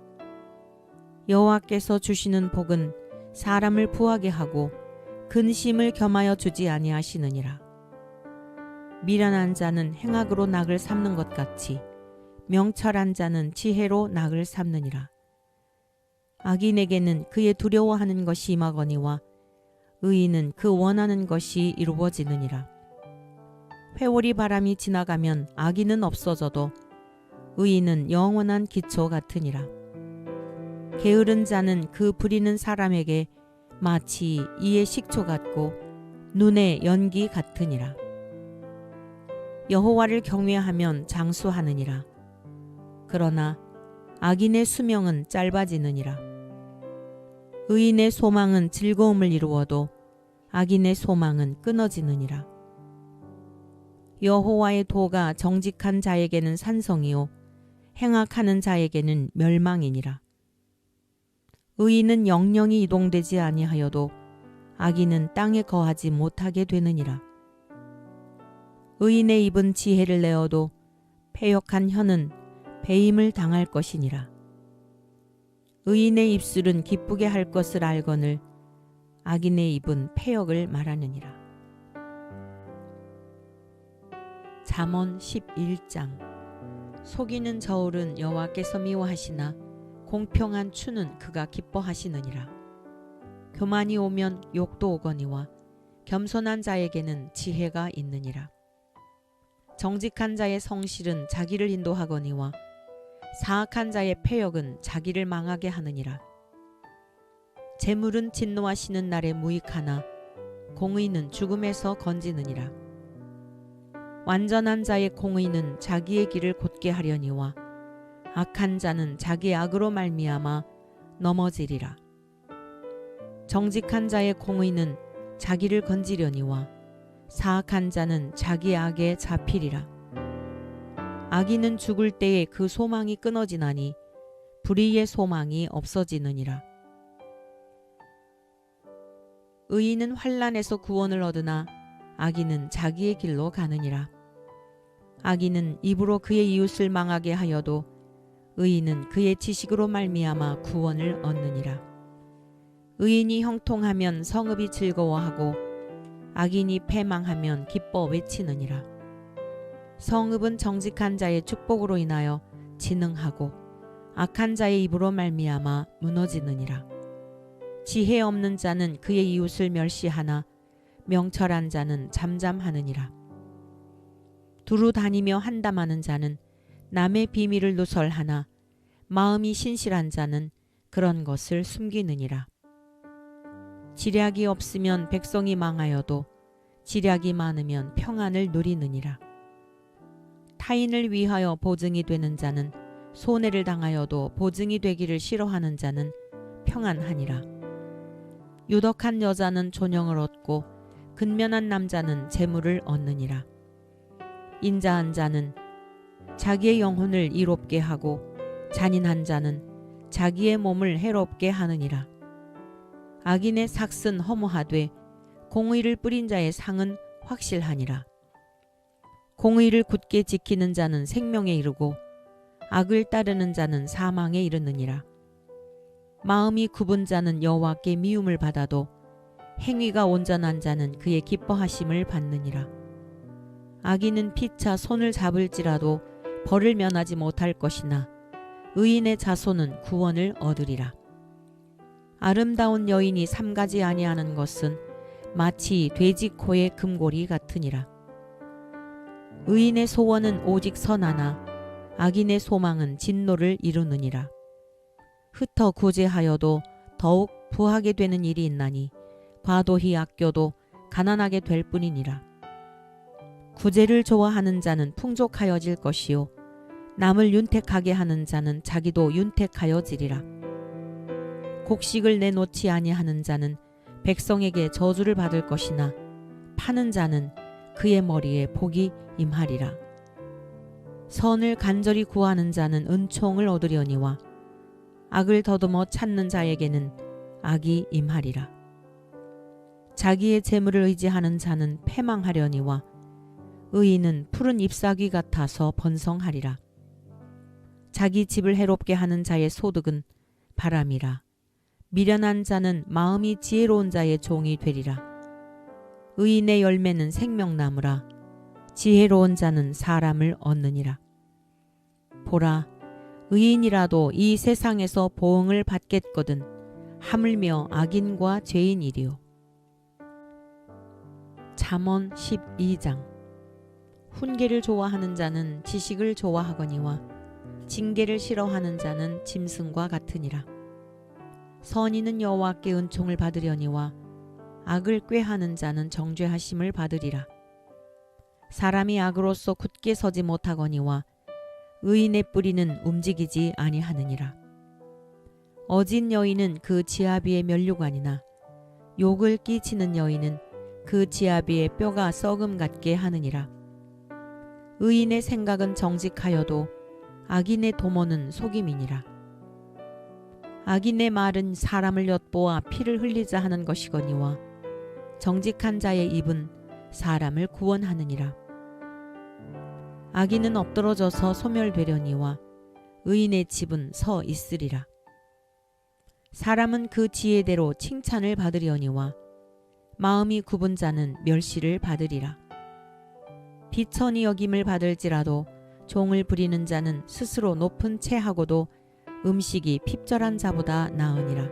여호와께서 주시는 복은 사람을 부하게 하고 근심을 겸하여 주지 아니하시느니라. 미련한 자는 행악으로 낙을 삼는 것 같이 명철한 자는 지혜로 낙을 삼느니라. 악인에게는 그의 두려워하는 것이 임하거니와 의인은 그 원하는 것이 이루어지느니라. 회오리 바람이 지나가면 악인은 없어져도 의인은 영원한 기초 같으니라. 게으른 자는 그 부리는 사람에게 마치 이의 식초 같고 눈의 연기 같으니라. 여호와를 경외하면 장수하느니라. 그러나 악인의 수명은 짧아지느니라. 의인의 소망은 즐거움을 이루어도 악인의 소망은 끊어지느니라. 여호와의 도가 정직한 자에게는 산성이요 행악하는 자에게는 멸망이니라. 의인은 영영이 이동되지 아니하여도 악인은 땅에 거하지 못하게 되느니라. 의인의 입은 지혜를 내어도 패역한 혀는 배임을 당할 것이니라. 의인의 입술은 기쁘게 할 것을 알거늘 악인의 입은 패역을 말하느니라. 잠언 11장. 속이는 저울은 여호와께서 미워하시나 공평한 추는 그가 기뻐하시느니라. 교만이 오면 욕도 오거니와 겸손한 자에게는 지혜가 있느니라. 정직한 자의 성실은 자기를 인도하거니와 사악한 자의 패역은 자기를 망하게 하느니라. 재물은 진노하시는 날에 무익하나 공의는 죽음에서 건지느니라. 완전한 자의 공의는 자기의 길을 곧게 하려니와 악한 자는 자기의 악으로 말미암아 넘어지리라. 정직한 자의 공의는 자기를 건지려니와 사악한 자는 자기의 악에 잡히리라. 악인은 죽을 때에 그 소망이 끊어지나니 불의의 소망이 없어지느니라. 의인은 환난에서 구원을 얻으나 악인은 자기의 길로 가느니라. 악인은 입으로 그의 이웃을 망하게 하여도 의인은 그의 지식으로 말미암아 구원을 얻느니라. 의인이 형통하면 성읍이 즐거워하고 악인이 패망하면 기뻐 외치느니라. 성읍은 정직한 자의 축복으로 인하여 진흥하고 악한 자의 입으로 말미암아 무너지느니라. 지혜 없는 자는 그의 이웃을 멸시하나 명철한 자는 잠잠하느니라. 두루 다니며 한담하는 자는 남의 비밀을 누설하나 마음이 신실한 자는 그런 것을 숨기느니라. 지략이 없으면 백성이 망하여도 지략이 많으면 평안을 누리느니라. 타인을 위하여 보증이 되는 자는 손해를 당하여도 보증이 되기를 싫어하는 자는 평안하니라. 유덕한 여자는 존영을 얻고 근면한 남자는 재물을 얻느니라. 인자한 자는 자기의 영혼을 이롭게 하고 잔인한 자는 자기의 몸을 해롭게 하느니라. 악인의 삭은 허무하되 공의를 뿌린 자의 상은 확실하니라. 공의를 굳게 지키는 자는 생명에 이르고 악을 따르는 자는 사망에 이르느니라. 마음이 굽은 자는 여호와께 미움을 받아도 행위가 온전한 자는 그의 기뻐하심을 받느니라. 악인은 피차 손을 잡을지라도 벌을 면하지 못할 것이나 의인의 자손은 구원을 얻으리라. 아름다운 여인이 삼가지 아니하는 것은 마치 돼지 코의 금고리 같으니라. 의인의 소원은 오직 선하나 악인의 소망은 진노를 이루느니라. 흩어 구제하여도 더욱 부하게 되는 일이 있나니 과도히 아껴도 가난하게 될 뿐이니라. 구제를 좋아하는 자는 풍족하여질 것이요 남을 윤택하게 하는 자는 자기도 윤택하여지리라. 곡식을 내놓지 아니하는 자는 백성에게 저주를 받을 것이나 파는 자는 그의 머리에 복이 임하리라. 선을 간절히 구하는 자는 은총을 얻으려니와 악을 더듬어 찾는 자에게는 악이 임하리라. 자기의 재물을 의지하는 자는 패망하려니와 의인은 푸른 잎사귀 같아서 번성하리라. 자기 집을 해롭게 하는 자의 소득은 바람이라. 미련한 자는 마음이 지혜로운 자의 종이 되리라. 의인의 열매는 생명나무라. 지혜로운 자는 사람을 얻느니라. 보라, 의인이라도 이 세상에서 보응을 받겠거든 하물며 악인과 죄인이리요. 잠언 12장. 훈계를 좋아하는 자는 지식을 좋아하거니와 징계를 싫어하는 자는 짐승과 같으니라. 선인은 여호와께 은총을 받으려니와 악을 꾀하는 자는 정죄하심을 받으리라. 사람이 악으로서 굳게 서지 못하거니와 의인의 뿌리는 움직이지 아니하느니라. 어진 여인은 그 지아비의 면류관이나 욕을 끼치는 여인은 그 지아비의 뼈가 썩음 같게 하느니라. 의인의 생각은 정직하여도 악인의 도모는 속임이니라. 악인의 말은 사람을 엿보아 피를 흘리자 하는 것이거니와 정직한 자의 입은 사람을 구원하느니라. 악인은 엎드러져서 소멸되려니와 의인의 집은 서 있으리라. 사람은 그 지혜대로 칭찬을 받으려니와 마음이 굽은 자는 멸시를 받으리라. 비천히 여김을 받을지라도 종을 부리는 자는 스스로 높은 채하고도 음식이 핍절한 자보다 나으니라.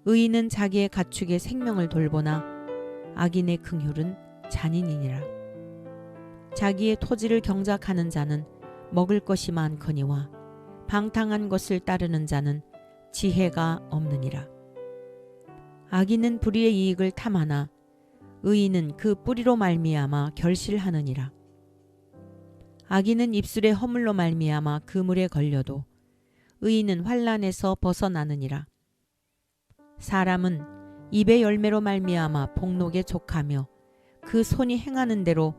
의인은 자기의 가축의 생명을 돌보나 악인의 긍휼은 잔인이니라. 자기의 토지를 경작하는 자는 먹을 것이 많거니와 방탕한 것을 따르는 자는 지혜가 없느니라. 악인은 불의의 이익을 탐하나 의인은 그 뿌리로 말미암아 결실하느니라. 악인은 입술의 허물로 말미암아 그물에 걸려도 의인은 환난에서 벗어나느니라. 사람은 입의 열매로 말미암아 복록에 족하며 그 손이 행하는 대로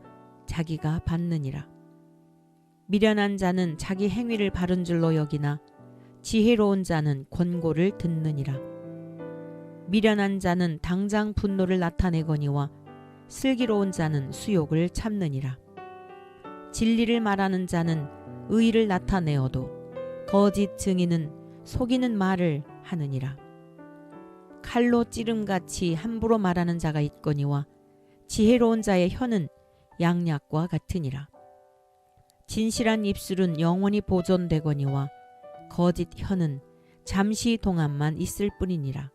자기가 받느니라. 미련한 자는 자기 행위를 바른 줄로 여기나 지혜로운 자는 권고를 듣느니라. 미련한 자는 당장 분노를 나타내거니와 슬기로운 자는 수욕을 참느니라. 진리를 말하는 자는 의의를 나타내어도 거짓 증인은 속이는 말을 하느니라. 칼로 찌름같이 함부로 말하는 자가 있거니와 지혜로운 자의 혀는 양약과 같으니라. 진실한 입술은 영원히 보존되거니와 거짓 혀는 잠시 동안만 있을 뿐이니라.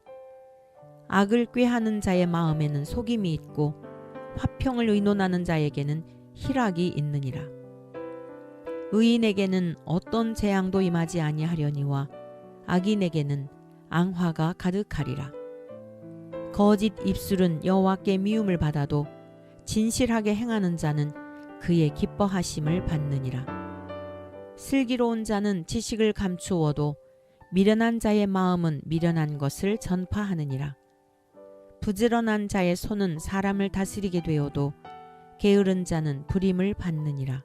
악을 꾀하는 자의 마음에는 속임이 있고 화평을 의논하는 자에게는 희락이 있느니라. 의인에게는 어떤 재앙도 임하지 아니하려니와 악인에게는 앙화가 가득하리라. 거짓 입술은 여호와께 미움을 받아도 진실하게 행하는 자는 그의 기뻐하심을 받느니라. 슬기로운 자는 지식을 감추어도 미련한 자의 마음은 미련한 것을 전파하느니라. 부지런한 자의 손은 사람을 다스리게 되어도 게으른 자는 불임을 받느니라.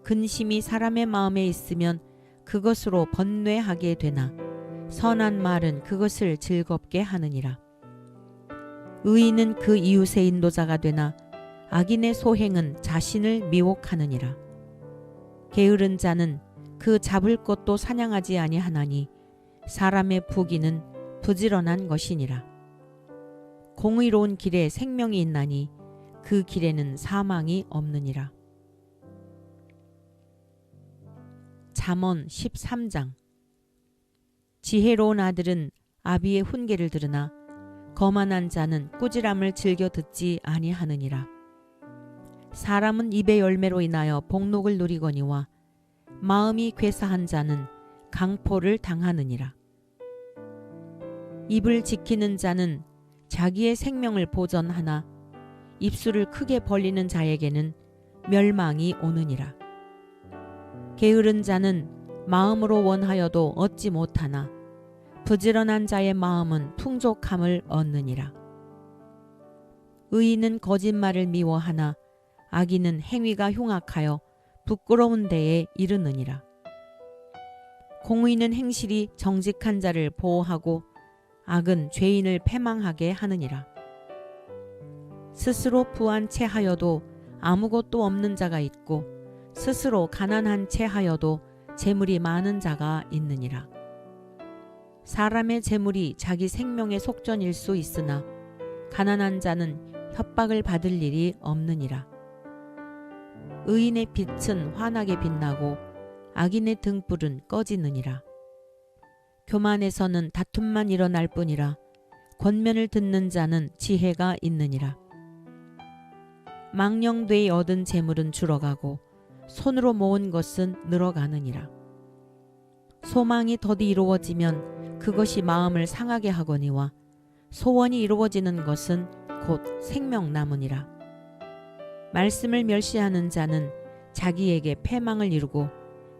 근심이 사람의 마음에 있으면 그것으로 번뇌하게 되나 선한 말은 그것을 즐겁게 하느니라. 의인은 그 이웃의 인도자가 되나 악인의 소행은 자신을 미혹하느니라. 게으른 자는 그 잡을 것도 사냥하지 아니하나니 사람의 부귀는 부지런한 것이니라. 공의로운 길에 생명이 있나니 그 길에는 사망이 없느니라. 잠언 13장. 지혜로운 아들은 아비의 훈계를 들으나 거만한 자는 꾸지람을 즐겨 듣지 아니하느니라. 사람은 입의 열매로 인하여 복록을 누리거니와 마음이 괴사한 자는 강포를 당하느니라. 입을 지키는 자는 자기의 생명을 보전하나 입술을 크게 벌리는 자에게는 멸망이 오느니라. 게으른 자는 마음으로 원하여도 얻지 못하나 부지런한 자의 마음은 풍족함을 얻느니라. 의인은 거짓말을 미워하나 악인은 행위가 흉악하여 부끄러운 데에 이르느니라. 공의는 행실이 정직한 자를 보호하고 악은 죄인을 패망하게 하느니라. 스스로 부한 채 하여도 아무것도 없는 자가 있고 스스로 가난한 채 하여도 재물이 많은 자가 있느니라. 사람의 재물이 자기 생명의 속전일 수 있으나 가난한 자는 협박을 받을 일이 없느니라. 의인의 빛은 환하게 빛나고 악인의 등불은 꺼지느니라. 교만에서는 다툼만 일어날 뿐이라 권면을 듣는 자는 지혜가 있느니라. 망령되이 얻은 재물은 줄어가고 손으로 모은 것은 늘어가느니라. 소망이 더디 이루어지면 그것이 마음을 상하게 하거니와 소원이 이루어지는 것은 곧 생명나무니라. 말씀을 멸시하는 자는 자기에게 패망을 이루고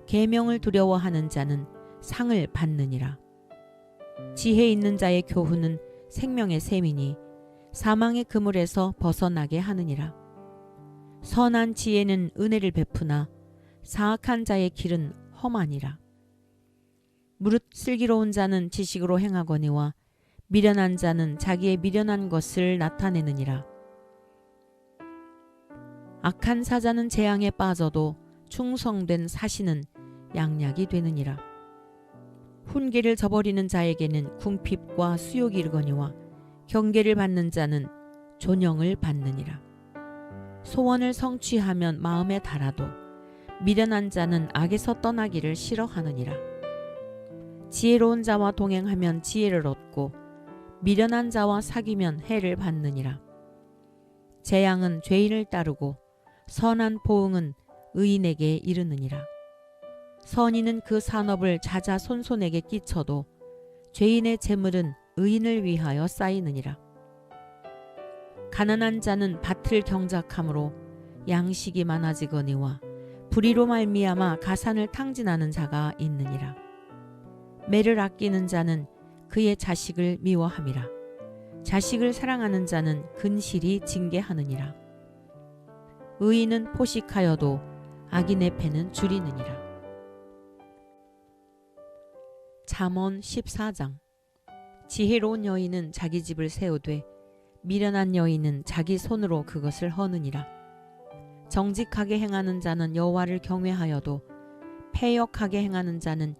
계명을 두려워하는 자는 상을 받느니라. 지혜 있는 자의 교훈은 생명의 샘이니 사망의 그물에서 벗어나게 하느니라. 선한 지혜는 은혜를 베푸나 사악한 자의 길은 험하니라. 무릇 슬기로운 자는 지식으로 행하거니와 미련한 자는 자기의 미련한 것을 나타내느니라. 악한 사자는 재앙에 빠져도 충성된 사신은 양약이 되느니라. 훈계를 저버리는 자에게는 궁핍과 수욕이 이르거니와 경계를 받는 자는 존영을 받느니라. 소원을 성취하면 마음에 달아도 미련한 자는 악에서 떠나기를 싫어하느니라. 지혜로운 자와 동행하면 지혜를 얻고 미련한 자와 사귀면 해를 받느니라. 재앙은 죄인을 따르고 선한 보응은 의인에게 이르느니라. 선인은 그 산업을 자자손손에게 끼쳐도 죄인의 재물은 의인을 위하여 쌓이느니라. 가난한 자는 밭을 경작함으로 양식이 많아지거니와 불의로 말미암아 가산을 탕진하는 자가 있느니라. 매를 아끼는 자는 그의 자식을 미워함이라. 자식을 사랑하는 자는 근실이 징계하느니라. 의인은 포식하여도 악인의 패는 줄이느니라. 잠언 14장. 지혜로운 여인은 자기 집을 세우되 미련한 여인은 자기 손으로 그것을 허느니라. 정직하게 행하는 자는 여호와를 경외하여도 패역하게 행하는 자는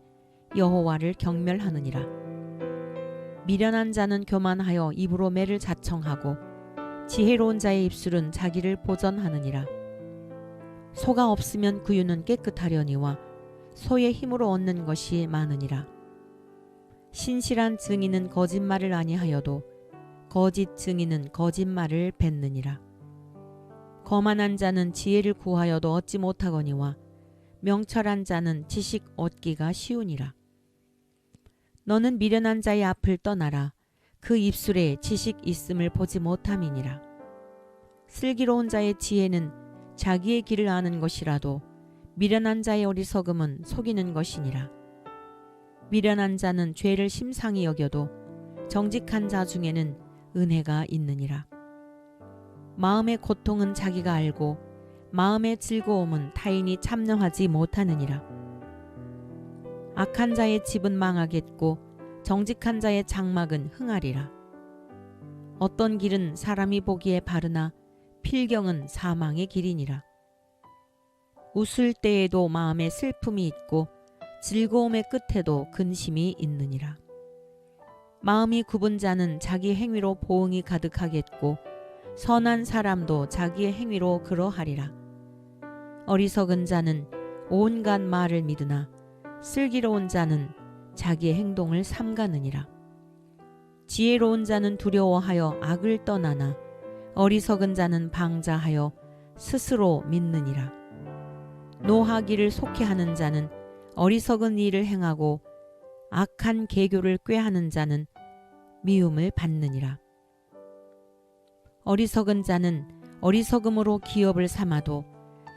여호와를 경멸하느니라. 미련한 자는 교만하여 입으로 매를 자청하고 지혜로운 자의 입술은 자기를 보전하느니라. 소가 없으면 구유는 깨끗하려니와 소의 힘으로 얻는 것이 많으니라. 신실한 증인은 거짓말을 아니하여도 거짓 증인은 거짓말을 뱉느니라. 거만한 자는 지혜를 구하여도 얻지 못하거니와 명철한 자는 지식 얻기가 쉬우니라. 너는 미련한 자의 앞을 떠나라. 그 입술에 지식 있음을 보지 못함이니라. 슬기로운 자의 지혜는 자기의 길을 아는 것이라도 미련한 자의 어리석음은 속이는 것이니라. 미련한 자는 죄를 심상히 여겨도 정직한 자 중에는 은혜가 있느니라. 마음의 고통은 자기가 알고 마음의 즐거움은 타인이 참여하지 못하느니라. 악한 자의 집은 망하겠고 정직한 자의 장막은 흥하리라. 어떤 길은 사람이 보기에 바르나 필경은 사망의 길이니라. 웃을 때에도 마음에 슬픔이 있고 즐거움의 끝에도 근심이 있느니라. 마음이 굽은 자는 자기 행위로 보응이 가득하겠고 선한 사람도 자기의 행위로 그러하리라. 어리석은 자는 온갖 말을 믿으나 슬기로운 자는 자기의 행동을 삼가느니라. 지혜로운 자는 두려워하여 악을 떠나나 어리석은 자는 방자하여 스스로 믿느니라. 노하기를 속해하는 자는 어리석은 일을 행하고 악한 계교를 꾀하는 자는 미움을 받느니라. 어리석은 자는 어리석음으로 기업을 삼아도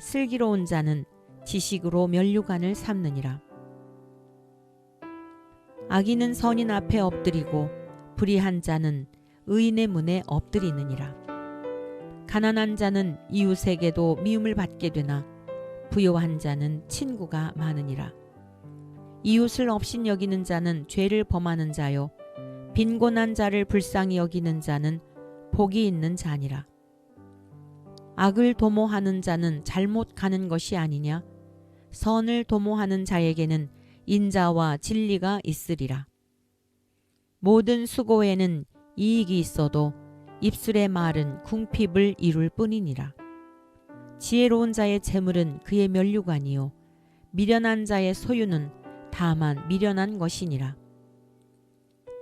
슬기로운 자는 지식으로 면류관을 삼느니라. 악인은 선인 앞에 엎드리고 불의한 자는 의인의 문에 엎드리느니라. 가난한 자는 이웃에게도 미움을 받게 되나 부요한 자는 친구가 많으니라. 이웃을 업신 여기는 자는 죄를 범하는 자요 빈곤한 자를 불쌍히 여기는 자는 복이 있는 자니라. 악을 도모하는 자는 잘못 가는 것이 아니냐? 선을 도모하는 자에게는 인자와 진리가 있으리라. 모든 수고에는 이익이 있어도 입술의 말은 궁핍을 이룰 뿐이니라. 지혜로운 자의 재물은 그의 면류관이요 미련한 자의 소유는 다만 미련한 것이니라.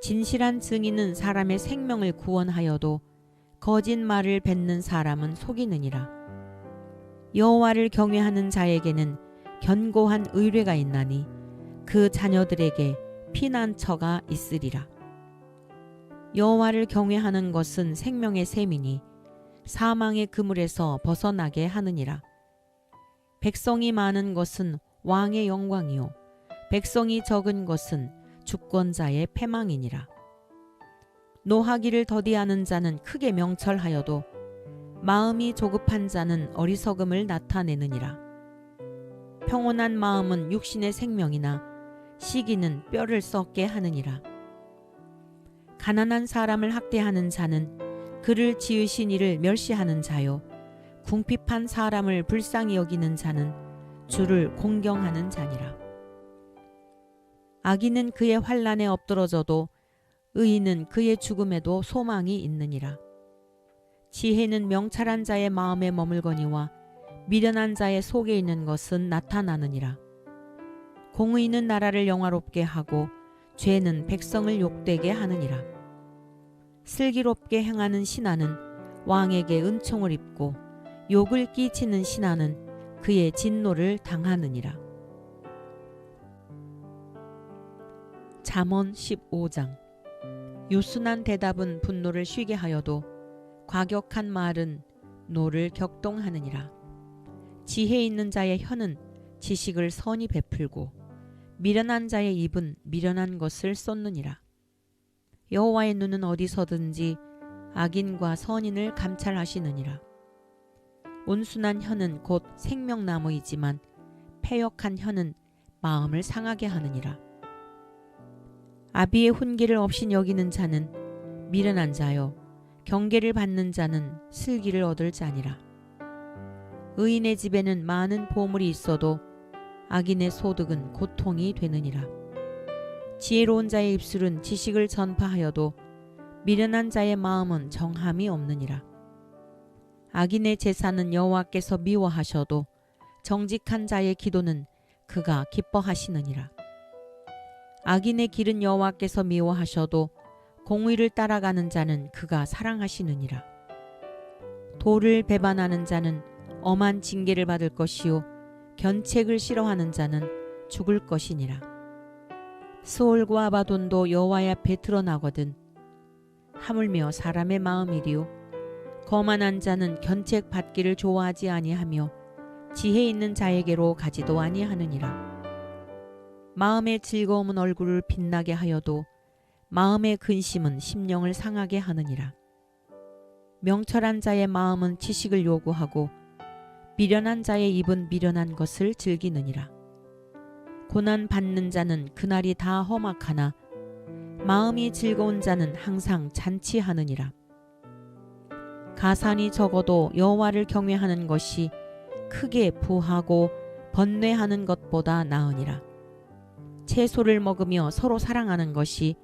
진실한 증인은 사람의 생명을 구원하여도 거짓말을 뱉는 사람은 속이느니라. 여호와를 경외하는 자에게는 견고한 의뢰가 있나니 그 자녀들에게 피난처가 있으리라. 여호와를 경외하는 것은 생명의 셈이니 사망의 그물에서 벗어나게 하느니라. 백성이 많은 것은 왕의 영광이요 백성이 적은 것은 주권자의 패망이니라. 노하기를 더디하는 자는 크게 명철하여도 마음이 조급한 자는 어리석음을 나타내느니라. 평온한 마음은 육신의 생명이나 시기는 뼈를 썩게 하느니라. 가난한 사람을 학대하는 자는 그를 지으신 이를 멸시하는 자요 궁핍한 사람을 불쌍히 여기는 자는 주를 공경하는 자니라. 악인은 그의 환난에 엎드러져도 의인은 그의 죽음에도 소망이 있느니라. 지혜는 명철한 자의 마음에 머물거니와 미련한 자의 속에 있는 것은 나타나느니라. 공의는 나라를 영화롭게 하고 죄는 백성을 욕되게 하느니라. 슬기롭게 행하는 신하는 왕에게 은총을 입고 욕을 끼치는 신하는 그의 진노를 당하느니라. 잠언 15장. 유순한 대답은 분노를 쉬게 하여도 과격한 말은 노를 격동하느니라. 지혜 있는 자의 혀는 지식을 선히 베풀고 미련한 자의 입은 미련한 것을 쏟느니라. 여호와의 눈은 어디서든지 악인과 선인을 감찰하시느니라. 온순한 혀는 곧 생명나무이지만 패역한 혀는 마음을 상하게 하느니라. 아비의 훈계를 없인 여기는 자는 미련한 자요 경계를 받는 자는 슬기를 얻을 자니라. 의인의 집에는 많은 보물이 있어도 악인의 소득은 고통이 되느니라. 지혜로운 자의 입술은 지식을 전파하여도 미련한 자의 마음은 정함이 없느니라. 악인의 제사는 여호와께서 미워하셔도 정직한 자의 기도는 그가 기뻐하시느니라. 악인의 길은 여호와께서 미워하셔도 공의를 따라가는 자는 그가 사랑하시느니라. 도를 배반하는 자는 엄한 징계를 받을 것이요 견책을 싫어하는 자는 죽을 것이니라. 스올과 아바돈도 여호와의 앞에 드러나거든 하물며 사람의 마음이리요 거만한 자는 견책 받기를 좋아하지 아니하며 지혜 있는 자에게로 가지도 아니하느니라. 마음의 즐거움은 얼굴을 빛나게 하여도 마음의 근심은 심령을 상하게 하느니라. 명철한 자의 마음은 지식을 요구하고 미련한 자의 입은 미련한 것을 즐기느니라. 고난 받는 자는 그날이 다 험악하나 마음이 즐거운 자는 항상 잔치하느니라. 가산이 적어도 여호와를 경외하는 것이 크게 부하고 번뇌하는 것보다 나으니라. 채소를 먹으며 서로 사랑하는 것이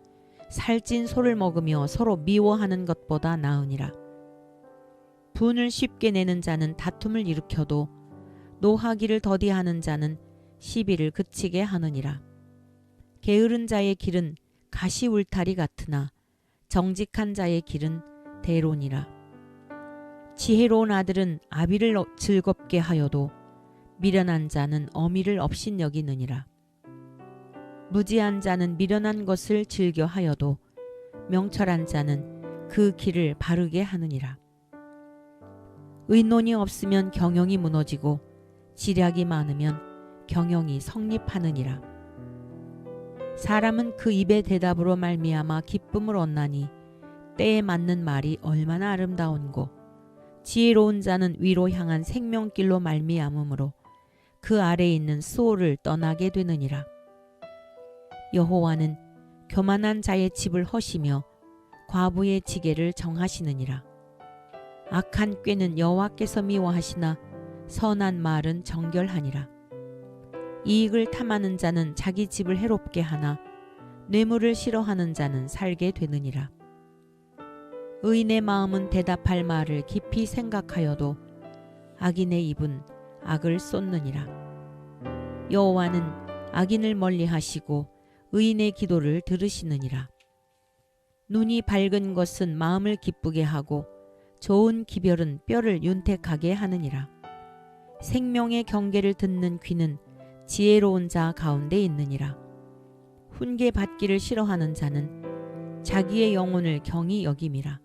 살찐 소를 먹으며 서로 미워하는 것보다 나으니라. 분을 쉽게 내는 자는 다툼을 일으켜도 노하기를 더디하는 자는 시비를 그치게 하느니라. 게으른 자의 길은 가시 울타리 같으나 정직한 자의 길은 대론이라. 지혜로운 아들은 아비를 즐겁게 하여도 미련한 자는 어미를 업신여기느니라. 무지한 자는 미련한 것을 즐겨 하여도 명철한 자는 그 길을 바르게 하느니라. 의논이 없으면 경영이 무너지고 지략이 많으면 경영이 성립하느니라. 사람은 그 입의 대답으로 말미암아 기쁨을 얻나니 때에 맞는 말이 얼마나 아름다운고 지혜로운 자는 위로 향한 생명길로 말미암으므로 그 아래에 있는 수호를 떠나게 되느니라. 여호와는 교만한 자의 집을 허시며 과부의 지게를 정하시느니라. 악한 꾀는 여호와께서 미워하시나 선한 말은 정결하니라. 이익을 탐하는 자는 자기 집을 해롭게 하나 뇌물을 싫어하는 자는 살게 되느니라. 의인의 마음은 대답할 말을 깊이 생각하여도 악인의 입은 악을 쏟느니라. 여호와는 악인을 멀리하시고 의인의 기도를 들으시느니라. 눈이 밝은 것은 마음을 기쁘게 하고 좋은 기별은 뼈를 윤택하게 하느니라. 생명의 경계를 듣는 귀는 지혜로운 자 가운데 있느니라. 훈계 받기를 싫어하는 자는 자기의 영혼을 경히 여김이라.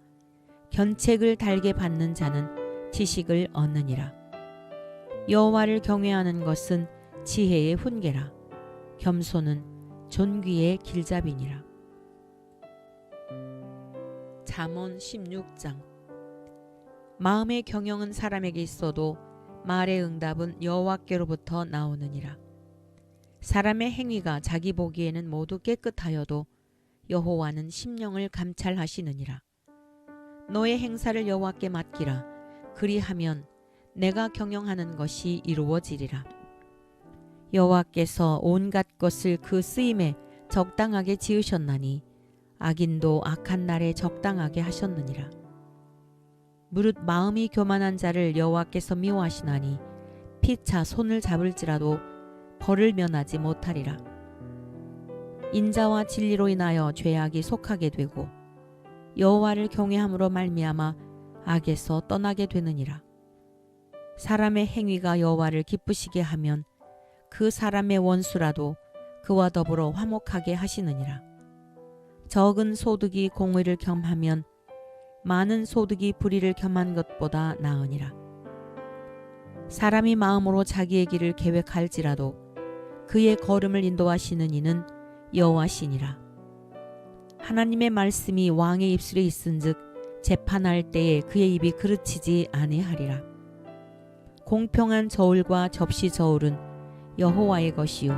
견책을 달게 받는 자는 지식을 얻느니라. 여호와를 경외하는 것은 지혜의 훈계라. 겸손은 존귀의 길잡이니라. 잠언 16장. 마음의 경영은 사람에게 있어도 말의 응답은 여호와께로부터 나오느니라. 사람의 행위가 자기 보기에는 모두 깨끗하여도 여호와는 심령을 감찰하시느니라. 너의 행사를 여호와께 맡기라. 그리하면 내가 경영하는 것이 이루어지리라. 여호와께서 온갖 것을 그 쓰임에 적당하게 지으셨나니 악인도 악한 날에 적당하게 하셨느니라. 무릇 마음이 교만한 자를 여호와께서 미워하시나니 피차 손을 잡을지라도 벌을 면하지 못하리라. 인자와 진리로 인하여 죄악이 속하게 되고 여호와를 경외함으로 말미암아 악에서 떠나게 되느니라. 사람의 행위가 여호와를 기쁘시게 하면 그 사람의 원수라도 그와 더불어 화목하게 하시느니라. 적은 소득이 공의를 겸하면 많은 소득이 불의를 겸한 것보다 나으니라. 사람이 마음으로 자기의 길을 계획할지라도 그의 걸음을 인도하시는 이는 여호와시니라. 하나님의 말씀이 왕의 입술에 있은즉 재판할 때에 그의 입이 그르치지 아니하리라. 공평한 저울과 접시 저울은 여호와의 것이요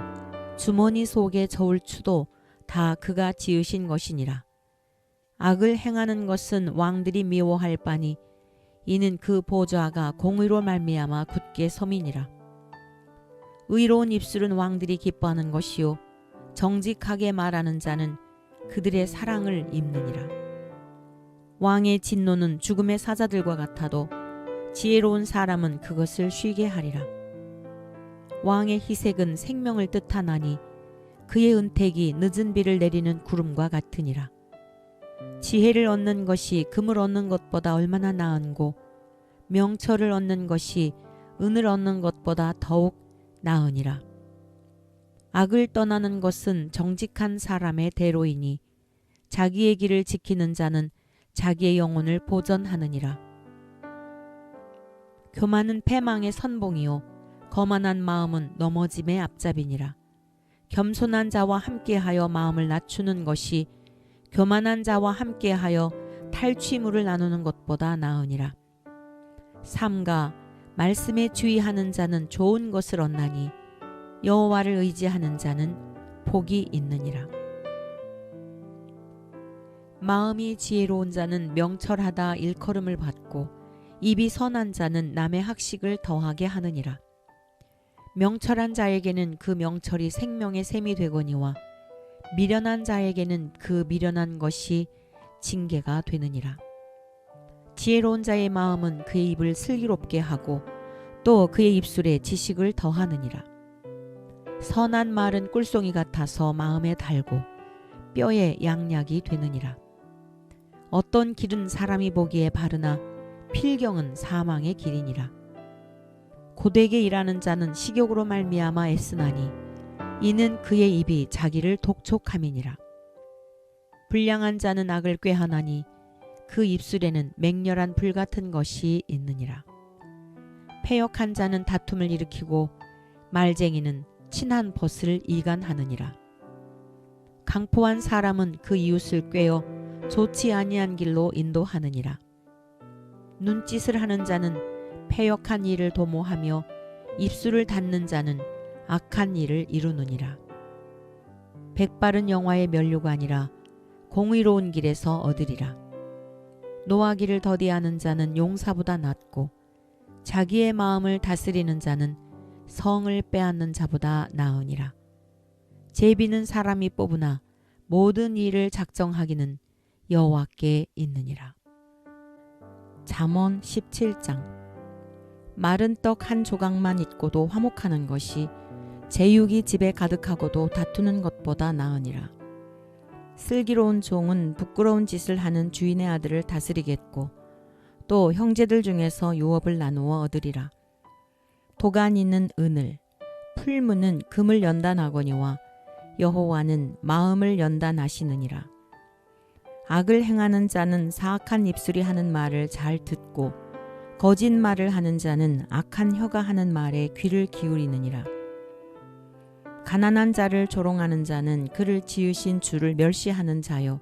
주머니 속의 저울추도 다 그가 지으신 것이니라. 악을 행하는 것은 왕들이 미워할 바니 이는 그 보좌가 공의로 말미암아 굳게 섬이니라. 의로운 입술은 왕들이 기뻐하는 것이요 정직하게 말하는 자는 그들의 사랑을 입느니라. 왕의 진노는 죽음의 사자들과 같아도 지혜로운 사람은 그것을 쉬게 하리라. 왕의 희색은 생명을 뜻하나니 그의 은택이 늦은 비를 내리는 구름과 같으니라. 지혜를 얻는 것이 금을 얻는 것보다 얼마나 나은고 명철을 얻는 것이 은을 얻는 것보다 더욱 나으니라. 악을 떠나는 것은 정직한 사람의 대로이니 자기의 길을 지키는 자는 자기의 영혼을 보전하느니라. 교만은 패망의 선봉이요 거만한 마음은 넘어짐의 앞잡이니라. 겸손한 자와 함께하여 마음을 낮추는 것이 교만한 자와 함께하여 탈취물을 나누는 것보다 나으니라. 삼가 말씀에 주의하는 자는 좋은 것을 얻나니 여호와를 의지하는 자는 복이 있느니라. 마음이 지혜로운 자는 명철하다 일컬음을 받고 입이 선한 자는 남의 학식을 더하게 하느니라. 명철한 자에게는 그 명철이 생명의 샘이 되거니와 미련한 자에게는 그 미련한 것이 징계가 되느니라. 지혜로운 자의 마음은 그의 입을 슬기롭게 하고 또 그의 입술에 지식을 더하느니라. 선한 말은 꿀송이 같아서 마음에 달고 뼈에 양약이 되느니라. 어떤 길은 사람이 보기에 바르나 필경은 사망의 길이니라. 고되게 일하는 자는 식욕으로 말미암아 애쓰나니 이는 그의 입이 자기를 독촉함이니라. 불량한 자는 악을 꾀하나니 그 입술에는 맹렬한 불 같은 것이 있느니라. 패역한 자는 다툼을 일으키고 말쟁이는 친한 벗을 이간하느니라. 강포한 사람은 그 이웃을 꾀어 좋지 아니한 길로 인도하느니라. 눈짓을 하는 자는 패역한 일을 도모하며 입술을 닫는 자는 악한 일을 이루느니라. 백발은 영화의 면류관이라 공의로운 길에서 얻으리라. 노하기를 더디하는 자는 용사보다 낫고 자기의 마음을 다스리는 자는 성을 빼앗는 자보다 나으니라. 제비는 사람이 뽑으나 모든 일을 작정하기는 여호와께 있느니라. 잠언 17장. 마른 떡 한 조각만 있고도 화목하는 것이 제육이 집에 가득하고도 다투는 것보다 나으니라. 슬기로운 종은 부끄러운 짓을 하는 주인의 아들을 다스리겠고 또 형제들 중에서 유업을 나누어 얻으리라. 도가니는 은을, 풀무는 금을 연단하거니와 여호와는 마음을 연단하시느니라. 악을 행하는 자는 사악한 입술이 하는 말을 잘 듣고 거짓말을 하는 자는 악한 혀가 하는 말에 귀를 기울이느니라. 가난한 자를 조롱하는 자는 그를 지으신 주를 멸시하는 자요.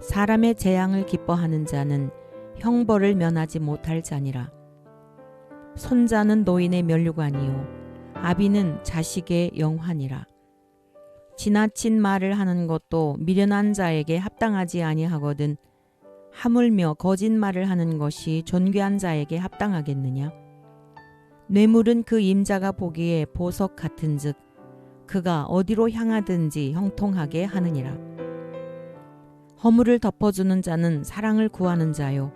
사람의 재앙을 기뻐하는 자는 형벌을 면하지 못할 자니라. 손자는 노인의 면류관이요 아비는 자식의 영환이라. 지나친 말을 하는 것도 미련한 자에게 합당하지 아니하거든 하물며 거짓말을 하는 것이 존귀한 자에게 합당하겠느냐. 뇌물은 그 임자가 보기에 보석 같은즉 그가 어디로 향하든지 형통하게 하느니라. 허물을 덮어주는 자는 사랑을 구하는 자요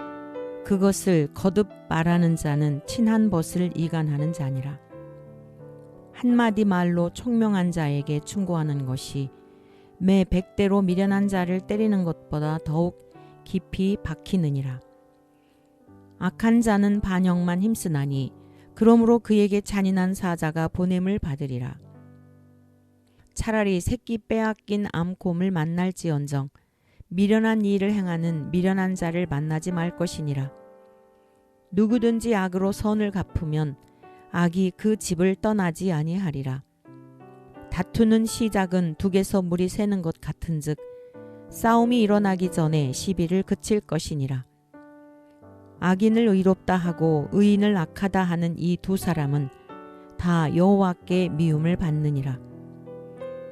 그것을 거듭 말하는 자는 친한 벗을 이간하는 자니라. 한마디 말로 총명한 자에게 충고하는 것이 매 100대로 미련한 자를 때리는 것보다 더욱 깊이 박히느니라. 악한 자는 반역만 힘쓰나니 그러므로 그에게 잔인한 사자가 보냄을 받으리라. 차라리 새끼 빼앗긴 암곰을 만날지언정 미련한 일을 행하는 미련한 자를 만나지 말 것이니라. 누구든지 악으로 선을 갚으면 악이 그 집을 떠나지 아니하리라. 다투는 시작은 둑에서 물이 새는 것 같은즉 싸움이 일어나기 전에 시비를 그칠 것이니라. 악인을 의롭다 하고 의인을 악하다 하는 이 두 사람은 다 여호와께 미움을 받느니라.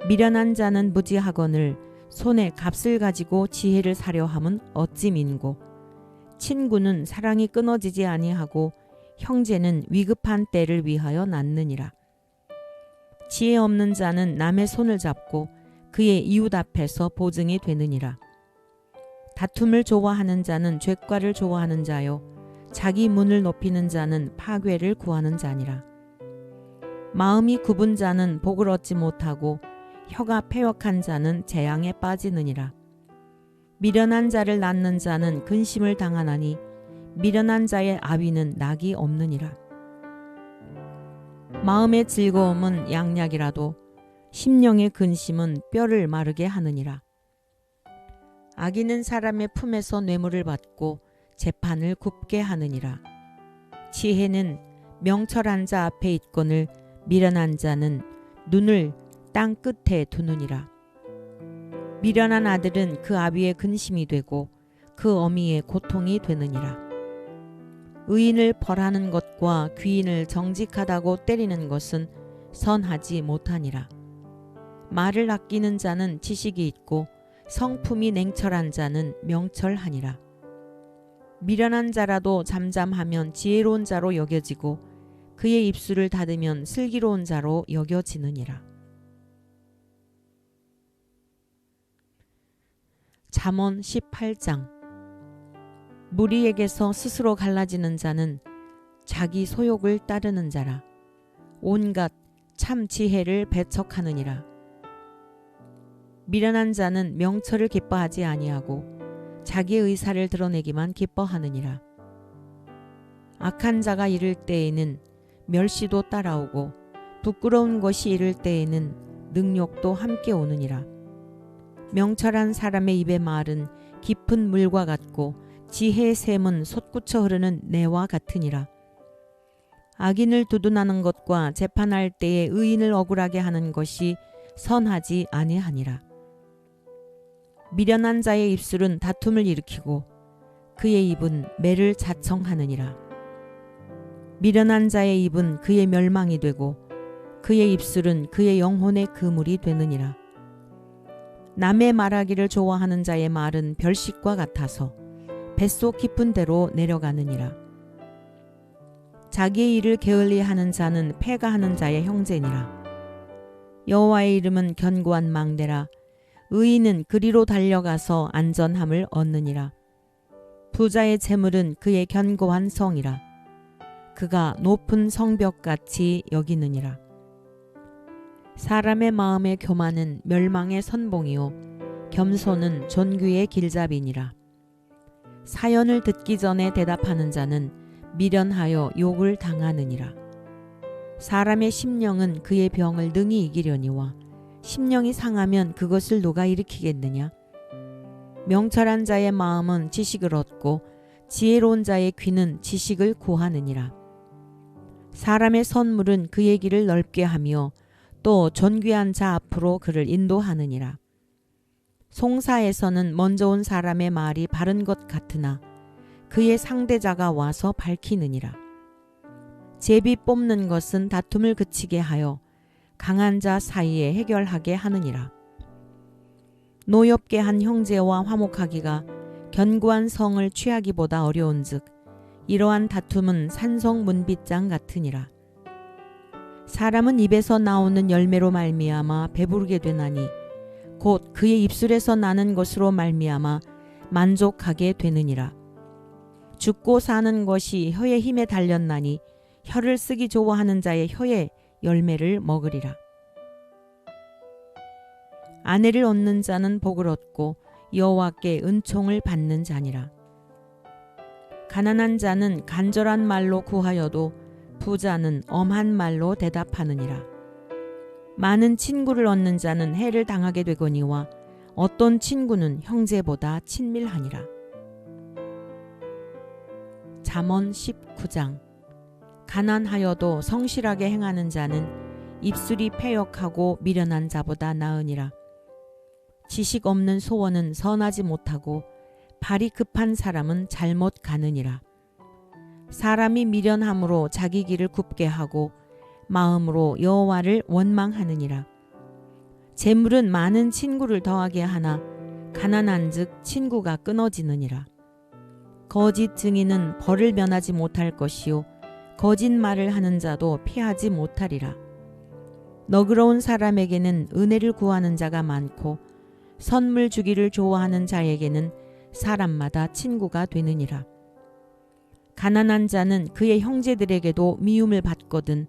미련한 자는 무지하거늘 손에 값을 가지고 지혜를 사려 함은 어찌 민고 친구는 사랑이 끊어지지 아니하고 형제는 위급한 때를 위하여 낳느니라. 지혜 없는 자는 남의 손을 잡고 그의 이웃 앞에서 보증이 되느니라. 다툼을 좋아하는 자는 죄과를 좋아하는 자요 자기 문을 높이는 자는 파괴를 구하는 자니라. 마음이 굽은 자는 복을 얻지 못하고 혀가 패역한 자는 재앙에 빠지느니라. 미련한 자를 낳는 자는 근심을 당하나니 미련한 자의 아비는 낙이 없느니라. 마음의 즐거움은 양약이라도 심령의 근심은 뼈를 마르게 하느니라. 악인은 사람의 품에서 뇌물을 받고 재판을 굽게 하느니라. 지혜는 명철한 자 앞에 있거늘 미련한 자는 눈을 땅 끝에 두느니라. 미련한 아들은 그 아비의 근심이 되고 그 어미의 고통이 되느니라. 의인을 벌하는 것과 귀인을 정직하다고 때리는 것은 선하지 못하니라. 말을 아끼는 자는 지식이 있고 성품이 냉철한 자는 명철하니라. 미련한 자라도 잠잠하면 지혜로운 자로 여겨지고 그의 입술을 닫으면 슬기로운 자로 여겨지느니라. 잠언 18장. 무리에게서 스스로 갈라지는 자는 자기 소욕을 따르는 자라. 온갖 참 지혜를 배척하느니라. 미련한 자는 명철을 기뻐하지 아니하고 자기의 의사를 드러내기만 기뻐하느니라. 악한 자가 이를 때에는 멸시도 따라오고 부끄러운 것이 이를 때에는 능욕도 함께 오느니라. 명철한 사람의 입의 말은 깊은 물과 같고 지혜의 샘은 솟구쳐 흐르는 내와 같으니라. 악인을 두둔하는 것과 재판할 때에 의인을 억울하게 하는 것이 선하지 아니하니라. 미련한 자의 입술은 다툼을 일으키고 그의 입은 매를 자청하느니라. 미련한 자의 입은 그의 멸망이 되고 그의 입술은 그의 영혼의 그물이 되느니라. 남의 말하기를 좋아하는 자의 말은 별식과 같아서 뱃속 깊은 데로 내려가느니라. 자기의 일을 게을리하는 자는 패가하는 자의 형제니라. 여호와의 이름은 견고한 망대라. 의인은 그리로 달려가서 안전함을 얻느니라. 부자의 재물은 그의 견고한 성이라. 그가 높은 성벽같이 여기느니라. 사람의 마음의 교만은 멸망의 선봉이요 겸손은 존귀의 길잡이니라. 사연을 듣기 전에 대답하는 자는 미련하여 욕을 당하느니라. 사람의 심령은 그의 병을 능히 이기려니와 심령이 상하면 그것을 누가 일으키겠느냐. 명철한 자의 마음은 지식을 얻고 지혜로운 자의 귀는 지식을 구하느니라. 사람의 선물은 그의 길을 넓게 하며 또 존귀한 자 앞으로 그를 인도하느니라. 송사에서는 먼저 온 사람의 말이 바른 것 같으나 그의 상대자가 와서 밝히느니라. 제비 뽑는 것은 다툼을 그치게 하여 강한 자 사이에 해결하게 하느니라. 노엽게 한 형제와 화목하기가 견고한 성을 취하기보다 어려운즉 이러한 다툼은 산성 문빗장 같으니라. 사람은 입에서 나오는 열매로 말미암아 배부르게 되나니 곧 그의 입술에서 나는 것으로 말미암아 만족하게 되느니라. 죽고 사는 것이 혀의 힘에 달렸나니 혀를 쓰기 좋아하는 자의 혀의 열매를 먹으리라. 아내를 얻는 자는 복을 얻고 여호와께 은총을 받는 자니라. 가난한 자는 간절한 말로 구하여도 부자는 엄한 말로 대답하느니라. 많은 친구를 얻는 자는 해를 당하게 되거니와 어떤 친구는 형제보다 친밀하니라. 잠언 19장. 가난하여도 성실하게 행하는 자는 입술이 패역하고 미련한 자보다 나으니라. 지식 없는 소원은 선하지 못하고 발이 급한 사람은 잘못 가느니라. 사람이 미련함으로 자기 길을 굽게 하고 마음으로 여호와를 원망하느니라. 재물은 많은 친구를 더하게 하나 가난한즉 친구가 끊어지느니라. 거짓 증인은 벌을 면하지 못할 것이요 거짓말을 하는 자도 피하지 못하리라. 너그러운 사람에게는 은혜를 구하는 자가 많고 선물 주기를 좋아하는 자에게는 사람마다 친구가 되느니라. 가난한 자는 그의 형제들에게도 미움을 받거든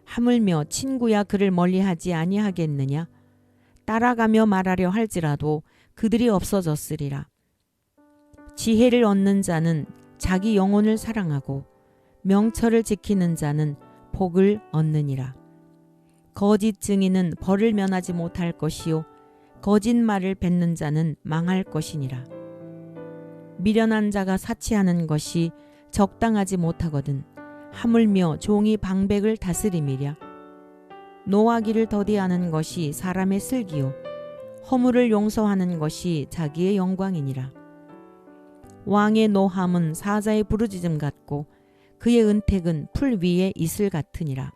하물며 친구야 그를 멀리하지 아니하겠느냐. 따라가며 말하려 할지라도 그들이 없어졌으리라. 지혜를 얻는 자는 자기 영혼을 사랑하고 명철을 지키는 자는 복을 얻느니라. 거짓 증인은 벌을 면하지 못할 것이요 거짓말을 뱉는 자는 망할 것이니라. 미련한 자가 사치하는 것이 적당하지 못하거든 하물며 종이 방백을 다스림이랴. 노하기를 더디하는 것이 사람의 슬기요 허물을 용서하는 것이 자기의 영광이니라. 왕의 노함은 사자의 부르짖음 같고 그의 은택은 풀 위에 이슬 같으니라.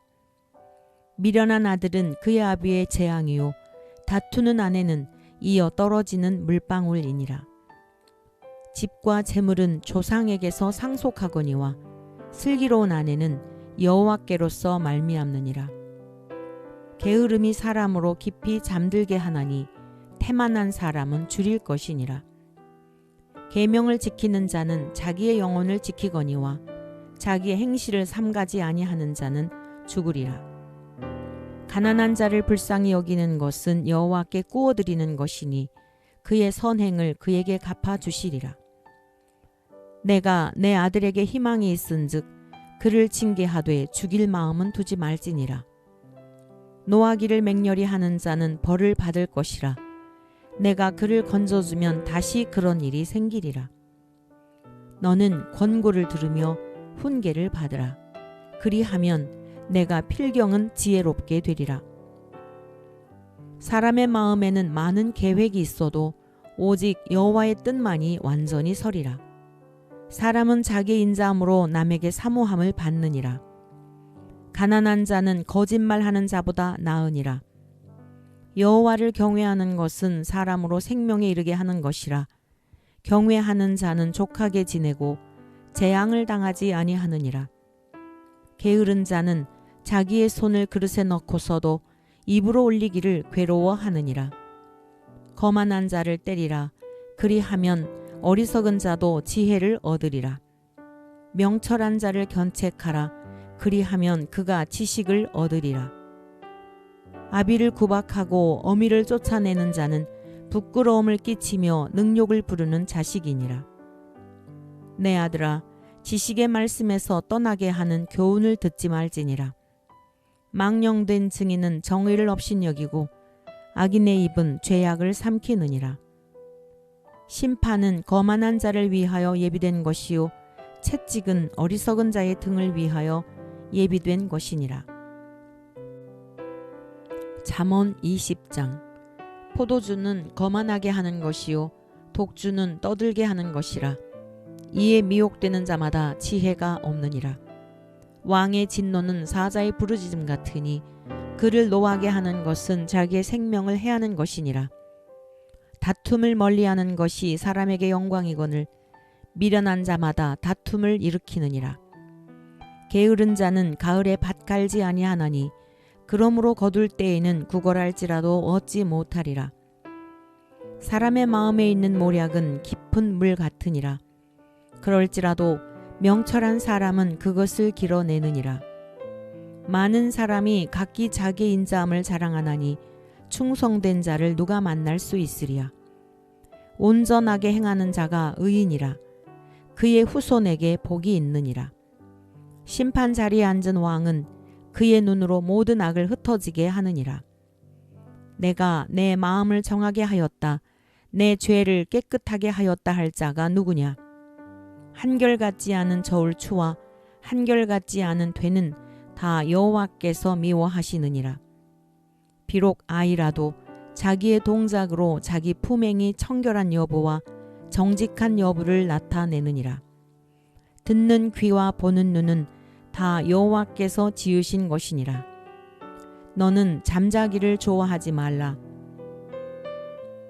미련한 아들은 그의 아비의 재앙이요 다투는 아내는 이어 떨어지는 물방울이니라. 집과 재물은 조상에게서 상속하거니와 슬기로운 아내는 여호와께로서 말미암느니라. 게으름이 사람으로 깊이 잠들게 하나니 태만한 사람은 줄일 것이니라. 계명을 지키는 자는 자기의 영혼을 지키거니와 자기의 행실을 삼가지 아니하는 자는 죽으리라. 가난한 자를 불쌍히 여기는 것은 여호와께 꾸어드리는 것이니 그의 선행을 그에게 갚아주시리라. 내가 내 아들에게 희망이 있은즉 그를 징계하되 죽일 마음은 두지 말지니라. 노하기를 맹렬히 하는 자는 벌을 받을 것이라. 내가 그를 건져주면 다시 그런 일이 생기리라. 너는 권고를 들으며 훈계를 받으라. 그리하면 내가 필경은 지혜롭게 되리라. 사람의 마음에는 많은 계획이 있어도 오직 여호와의 뜻만이 완전히 서리라. 사람은 자기 인자함으로 남에게 사모함을 받느니라. 가난한 자는 거짓말하는 자보다 나으니라. 여호와를 경외하는 것은 사람으로 생명에 이르게 하는 것이라. 경외하는 자는 족하게 지내고 재앙을 당하지 아니하느니라. 게으른 자는 자기의 손을 그릇에 넣고서도 입으로 올리기를 괴로워하느니라. 거만한 자를 때리라. 그리하면 어리석은 자도 지혜를 얻으리라. 명철한 자를 견책하라. 그리하면 그가 지식을 얻으리라. 아비를 구박하고 어미를 쫓아내는 자는 부끄러움을 끼치며 능욕을 부르는 자식이니라. 내 아들아, 지식의 말씀에서 떠나게 하는 교훈을 듣지 말지니라. 망령된 증인은 정의를 업신여기고 악인의 입은 죄악을 삼키느니라. 심판은 거만한 자를 위하여 예비된 것이요 채찍은 어리석은 자의 등을 위하여 예비된 것이니라. 잠언 20장. 포도주는 거만하게 하는 것이요 독주는 떠들게 하는 것이라. 이에 미혹되는 자마다 지혜가 없느니라. 왕의 진노는 사자의 부르짖음 같으니 그를 노하게 하는 것은 자기의 생명을 해하는 것이니라. 다툼을 멀리하는 것이 사람에게 영광이거늘 미련한 자마다 다툼을 일으키느니라. 게으른 자는 가을에 밭 갈지 아니하나니 그러므로 거둘 때에는 구걸할지라도 얻지 못하리라. 사람의 마음에 있는 모략은 깊은 물 같으니라. 그럴지라도 명철한 사람은 그것을 길어내느니라. 많은 사람이 각기 자기 인자함을 자랑하나니 충성된 자를 누가 만날 수 있으리야. 온전하게 행하는 자가 의인이라. 그의 후손에게 복이 있느니라. 심판 자리에 앉은 왕은 그의 눈으로 모든 악을 흩어지게 하느니라. 내가 내 마음을 정하게 하였다. 내 죄를 깨끗하게 하였다 할 자가 누구냐? 한결같지 않은 저울추와 한결같지 않은 되는 다 여호와께서 미워하시느니라. 비록 아이라도 자기의 동작으로 자기 품행이 청결한 여부와 정직한 여부를 나타내느니라. 듣는 귀와 보는 눈은 다 여호와께서 지으신 것이니라. 너는 잠자기를 좋아하지 말라.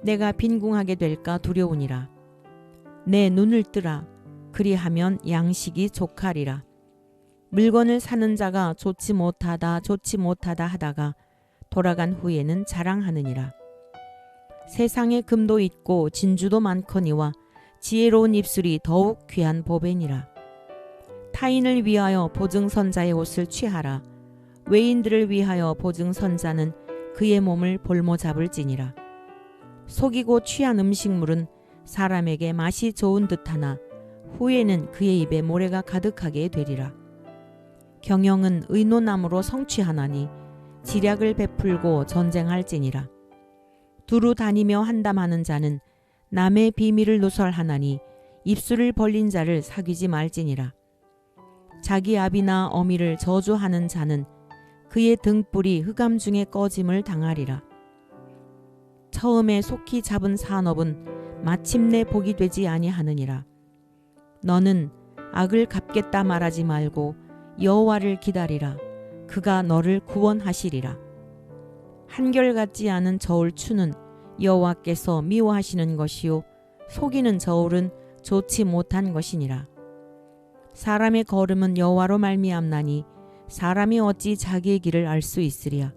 내가 빈궁하게 될까 두려우니라. 내 눈을 뜨라. 그리하면 양식이 족하리라. 물건을 사는 자가 좋지 못하다 하다가 돌아간 후에는 자랑하느니라. 세상에 금도 있고 진주도 많거니와 지혜로운 입술이 더욱 귀한 보배니라. 타인을 위하여 보증선자의 옷을 취하라. 외인들을 위하여 보증선자는 그의 몸을 볼모 잡을지니라. 속이고 취한 음식물은 사람에게 맛이 좋은 듯하나 후에는 그의 입에 모래가 가득하게 되리라. 경영은 의논함으로 성취하나니 지략을 베풀고 전쟁할지니라. 두루 다니며 한담하는 자는 남의 비밀을 누설하나니 입술을 벌린 자를 사귀지 말지니라. 자기 아비나 어미를 저주하는 자는 그의 등불이 흑암 중에 꺼짐을 당하리라. 처음에 속히 잡은 산업은 마침내 복이 되지 아니하느니라. 너는 악을 갚겠다 말하지 말고 여호와를 기다리라. 그가 너를 구원하시리라. 한결같지 않은 저울추는 여호와께서 미워하시는 것이요 속이는 저울은 좋지 못한 것이니라. 사람의 걸음은 여호와로 말미암나니 사람이 어찌 자기의 길을 알 수 있으랴.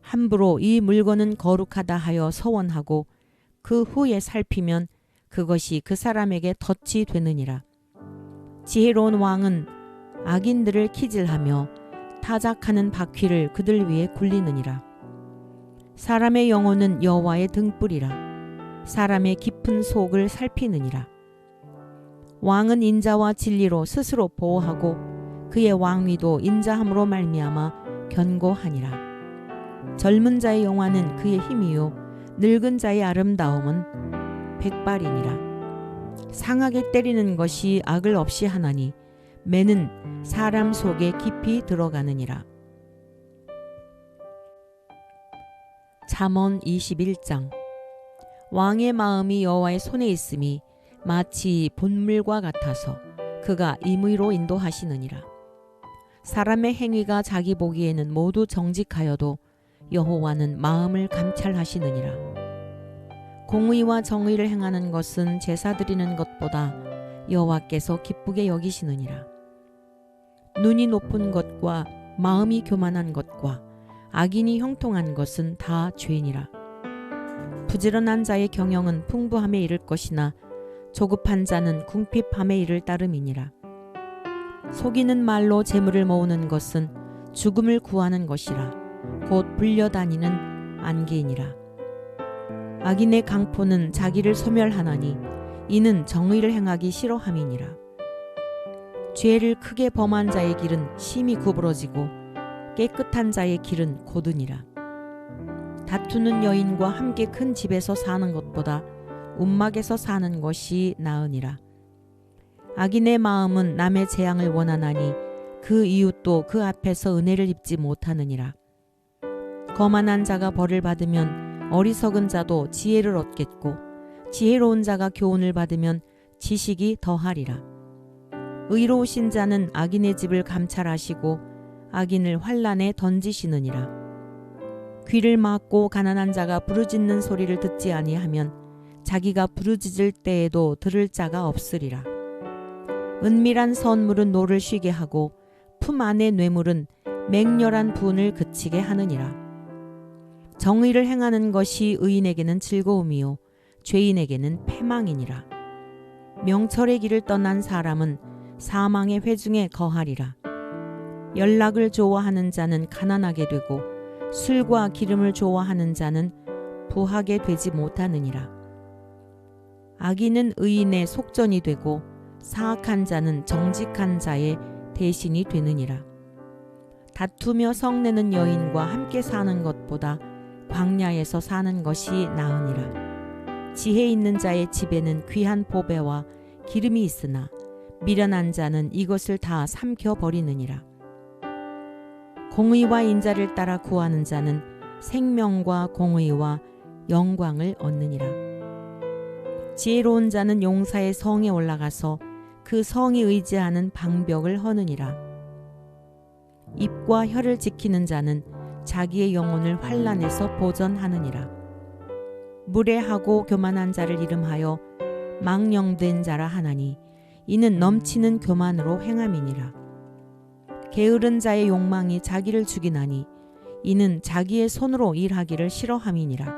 함부로 이 물건은 거룩하다 하여 서원하고 그 후에 살피면 그것이 그 사람에게 덫이 되느니라. 지혜로운 왕은 악인들을 키질하며 타작하는 바퀴를 그들 위에 굴리느니라. 사람의 영혼은 여호와의 등불이라. 사람의 깊은 속을 살피느니라. 왕은 인자와 진리로 스스로 보호하고 그의 왕위도 인자함으로 말미암아 견고하니라. 젊은 자의 영화는 그의 힘이요 늙은 자의 아름다움은 백발이니라. 상하게 때리는 것이 악을 없이 하나니 매는 사람 속에 깊이 들어가느니라. 잠언 21장. 왕의 마음이 여호와의 손에 있음이 마치 본물과 같아서 그가 임의로 인도하시느니라. 사람의 행위가 자기 보기에는 모두 정직하여도 여호와는 마음을 감찰하시느니라. 공의와 정의를 행하는 것은 제사 드리는 것보다 여호와께서 기쁘게 여기시느니라. 눈이 높은 것과 마음이 교만한 것과 악인이 형통한 것은 다 죄니라. 부지런한 자의 경영은 풍부함에 이를 것이나 조급한 자는 궁핍함에 이를 따름이니라. 속이는 말로 재물을 모으는 것은 죽음을 구하는 것이라. 곧 불려다니는 안개이니라. 악인의 강포는 자기를 소멸하나니 이는 정의를 행하기 싫어함이니라. 죄를 크게 범한 자의 길은 심히 구부러지고 깨끗한 자의 길은 곧으니라. 다투는 여인과 함께 큰 집에서 사는 것보다 움막에서 사는 것이 나으니라. 악인의 마음은 남의 재앙을 원하나니 그 이웃도 그 앞에서 은혜를 입지 못하느니라. 거만한 자가 벌을 받으면 어리석은 자도 지혜를 얻겠고 지혜로운 자가 교훈을 받으면 지식이 더하리라. 의로우신 자는 악인의 집을 감찰하시고 악인을 환난에 던지시느니라. 귀를 막고 가난한 자가 부르짖는 소리를 듣지 아니하면 자기가 부르짖을 때에도 들을 자가 없으리라. 은밀한 선물은 노를 쉬게 하고 품 안의 뇌물은 맹렬한 분을 그치게 하느니라. 정의를 행하는 것이 의인에게는 즐거움이요 죄인에게는 패망이니라. 명철의 길을 떠난 사람은 사망의 회중에 거하리라. 연락을 좋아하는 자는 가난하게 되고 술과 기름을 좋아하는 자는 부하게 되지 못하느니라. 악인은 의인의 속전이 되고 사악한 자는 정직한 자의 대신이 되느니라. 다투며 성내는 여인과 함께 사는 것보다 광야에서 사는 것이 나으니라. 지혜 있는 자의 집에는 귀한 보배와 기름이 있으나 미련한 자는 이것을 다 삼켜 버리느니라. 공의와 인자를 따라 구하는 자는 생명과 공의와 영광을 얻느니라. 지혜로운 자는 용사의 성에 올라가서 그 성이 의지하는 방벽을 허느니라. 입과 혀를 지키는 자는 자기의 영혼을 환난에서 보전하느니라. 무례하고 교만한 자를 이름하여 망령된 자라 하나니 이는 넘치는 교만으로 행함이니라. 게으른 자의 욕망이 자기를 죽이나니 이는 자기의 손으로 일하기를 싫어함이니라.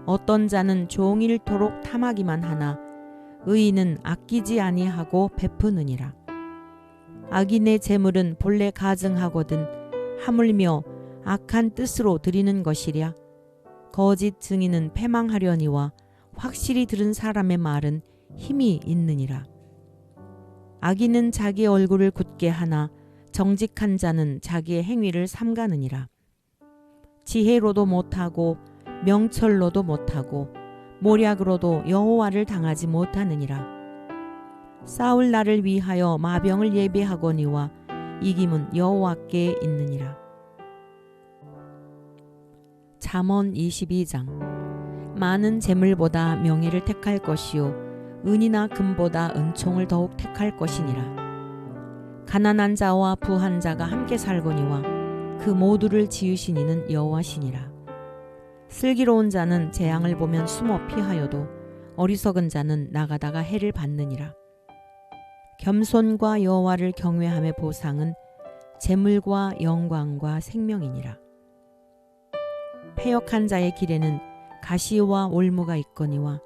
어떤 자는 종일토록 탐하기만 하나 의인은 아끼지 아니하고 베푸느니라. 악인의 재물은 본래 가증하거든 하물며 악한 뜻으로 드리는 것이랴. 거짓 증인은 패망하려니와 확실히 들은 사람의 말은 힘이 있느니라. 악인은 자기 얼굴을 굳게 하나 정직한 자는 자기의 행위를 삼가느니라. 지혜로도 못하고 명철로도 못하고 모략으로도 여호와를 당하지 못하느니라. 싸울 날을 위하여 마병을 예비하거니와 이김은 여호와께 있느니라. 잠언 22장. 많은 재물보다 명예를 택할 것이요 은이나 금보다 은총을 더욱 택할 것이니라. 가난한 자와 부한 자가 함께 살거니와 그 모두를 지으신 이는 여호와시니라. 슬기로운 자는 재앙을 보면 숨어 피하여도 어리석은 자는 나가다가 해를 받느니라. 겸손과 여호와를 경외함의 보상은 재물과 영광과 생명이니라. 패역한 자의 길에는 가시와 올무가 있거니와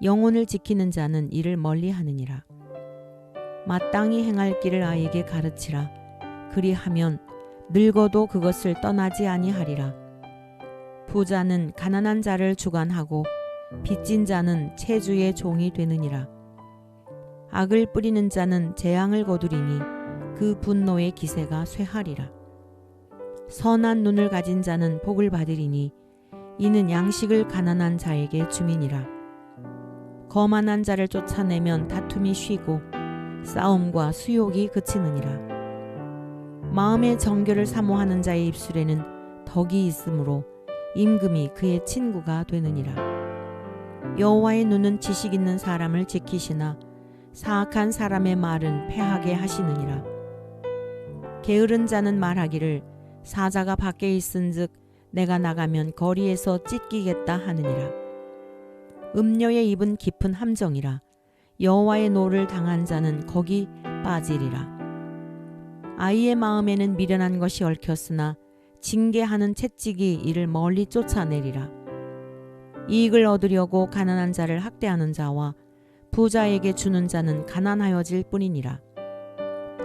영혼을 지키는 자는 이를 멀리하느니라. 마땅히 행할 길을 아이에게 가르치라. 그리하면 늙어도 그것을 떠나지 아니하리라. 부자는 가난한 자를 주관하고 빚진 자는 채주의 종이 되느니라. 악을 뿌리는 자는 재앙을 거두리니 그 분노의 기세가 쇠하리라. 선한 눈을 가진 자는 복을 받으리니 이는 양식을 가난한 자에게 주민이라. 거만한 자를 쫓아내면 다툼이 쉬고 싸움과 수욕이 그치느니라. 마음의 정결을 사모하는 자의 입술에는 덕이 있으므로 임금이 그의 친구가 되느니라. 여호와의 눈은 지식 있는 사람을 지키시나 사악한 사람의 말은 패하게 하시느니라. 게으른 자는 말하기를 사자가 밖에 있은즉 내가 나가면 거리에서 찢기겠다 하느니라. 음녀의 입은 깊은 함정이라. 여호와의 노를 당한 자는 거기 빠지리라. 아이의 마음에는 미련한 것이 얽혔으나 징계하는 채찍이 이를 멀리 쫓아내리라. 이익을 얻으려고 가난한 자를 학대하는 자와 부자에게 주는 자는 가난하여질 뿐이니라.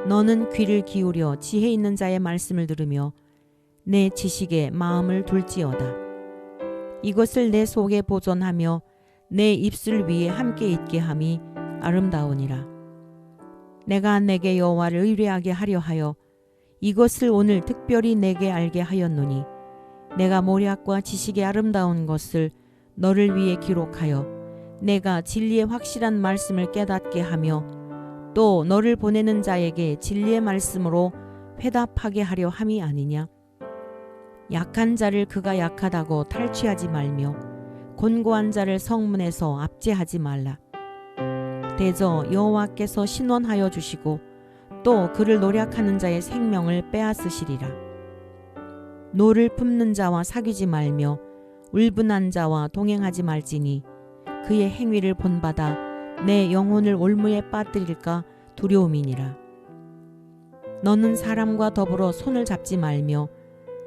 너는 귀를 기울여 지혜 있는 자의 말씀을 들으며 내 지식에 마음을 둘지어다. 이것을 내 속에 보존하며 내 입술 위에 함께 있게 함이 아름다우니라. 내가 내게 여호와를 의뢰하게 하려 하여 이것을 오늘 특별히 내게 알게 하였노니 내가 모략과 지식의 아름다운 것을 너를 위해 기록하여 내가 진리의 확실한 말씀을 깨닫게 하며 또 너를 보내는 자에게 진리의 말씀으로 회답하게 하려 함이 아니냐. 약한 자를 그가 약하다고 탈취하지 말며 곤고한 자를 성문에서 압제하지 말라. 대저 여호와께서 신원하여 주시고 또 그를 노략하는 자의 생명을 빼앗으시리라. 노를 품는 자와 사귀지 말며 울분한 자와 동행하지 말지니 그의 행위를 본받아 내 영혼을 올무에 빠뜨릴까 두려움이니라. 너는 사람과 더불어 손을 잡지 말며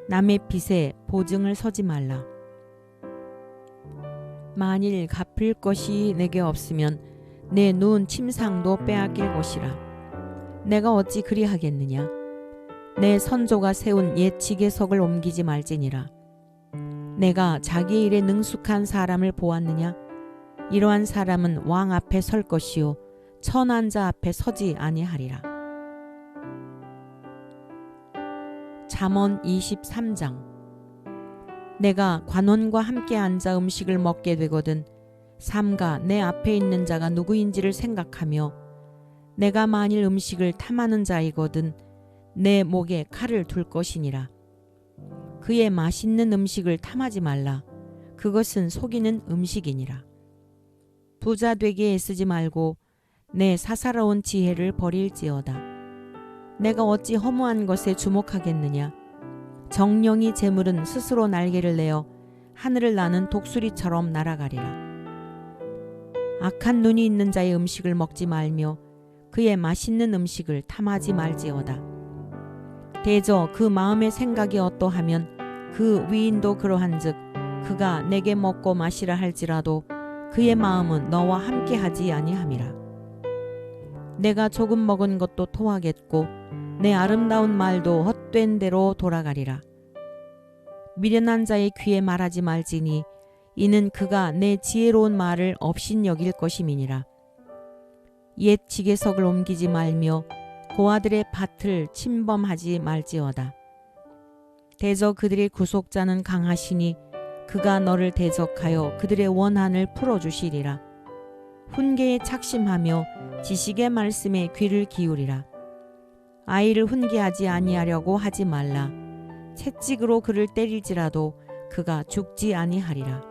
남의 빚에 보증을 서지 말라. 만일 갚을 것이 내게 없으면 내 누운 침상도 빼앗길 것이라. 내가 어찌 그리하겠느냐. 내 선조가 세운 옛 지계석을 옮기지 말지니라. 내가 자기 일에 능숙한 사람을 보았느냐. 이러한 사람은 왕 앞에 설 것이요 천한 자 앞에 서지 아니하리라. 잠언 23장. 내가 관원과 함께 앉아 음식을 먹게 되거든 삼가 내 앞에 있는 자가 누구인지를 생각하며 내가 만일 음식을 탐하는 자이거든 내 목에 칼을 둘 것이니라. 그의 맛있는 음식을 탐하지 말라. 그것은 속이는 음식이니라. 부자 되게 애쓰지 말고 내 사사로운 지혜를 버릴지어다. 내가 어찌 허무한 것에 주목하겠느냐. 정령이 재물은 스스로 날개를 내어 하늘을 나는 독수리처럼 날아가리라. 악한 눈이 있는 자의 음식을 먹지 말며 그의 맛있는 음식을 탐하지 말지어다. 대저 그 마음의 생각이 어떠하면 그 위인도 그러한즉 그가 내게 먹고 마시라 할지라도 그의 마음은 너와 함께하지 아니함이라. 내가 조금 먹은 것도 토하겠고 내 아름다운 말도 헛된 대로 돌아가리라. 미련한 자의 귀에 말하지 말지니 이는 그가 내 지혜로운 말을 업신여길 것임이니라. 옛 지게석을 옮기지 말며 고아들의 밭을 침범하지 말지어다. 대저 그들의 구속자는 강하시니 그가 너를 대적하여 그들의 원한을 풀어주시리라. 훈계에 착심하며 지식의 말씀에 귀를 기울이라. 아이를 훈계하지 아니하려고 하지 말라. 채찍으로 그를 때릴지라도 그가 죽지 아니하리라.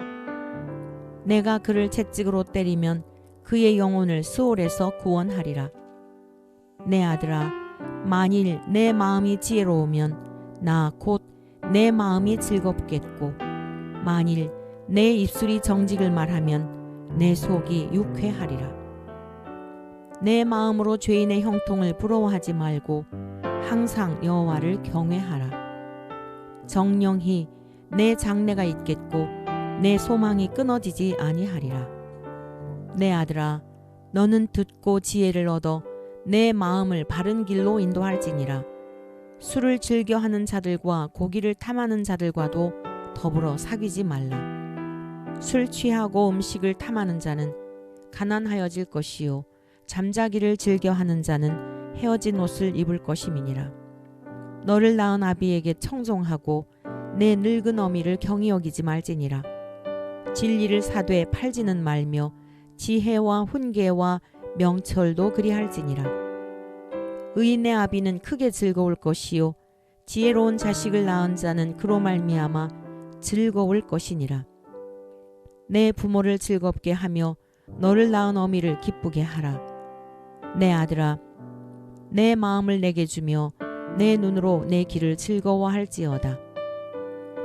내가 그를 채찍으로 때리면 그의 영혼을 스올에서 구원하리라. 내 아들아, 만일 내 마음이 지혜로우면 나 곧 내 마음이 즐겁겠고, 만일 내 입술이 정직을 말하면 내 속이 유쾌하리라. 내 마음으로 죄인의 형통을 부러워하지 말고 항상 여호와를 경외하라. 정령히 내 장래가 있겠고 내 소망이 끊어지지 아니하리라. 내 아들아, 너는 듣고 지혜를 얻어 내 마음을 바른 길로 인도할지니라. 술을 즐겨하는 자들과 고기를 탐하는 자들과도 더불어 사귀지 말라. 술 취하고 음식을 탐하는 자는 가난하여질 것이요 잠자기를 즐겨하는 자는 헤어진 옷을 입을 것임이니라. 너를 낳은 아비에게 청종하고 내 늙은 어미를 경히 여기지 말지니라. 진리를 사되 팔지는 말며 지혜와 훈계와 명철도 그리할지니라. 의인의 아비는 크게 즐거울 것이요 지혜로운 자식을 낳은 자는 그로 말미암아 즐거울 것이니라. 내 부모를 즐겁게 하며 너를 낳은 어미를 기쁘게 하라. 내 아들아, 내 마음을 내게 주며 내 눈으로 내 길을 즐거워할지어다.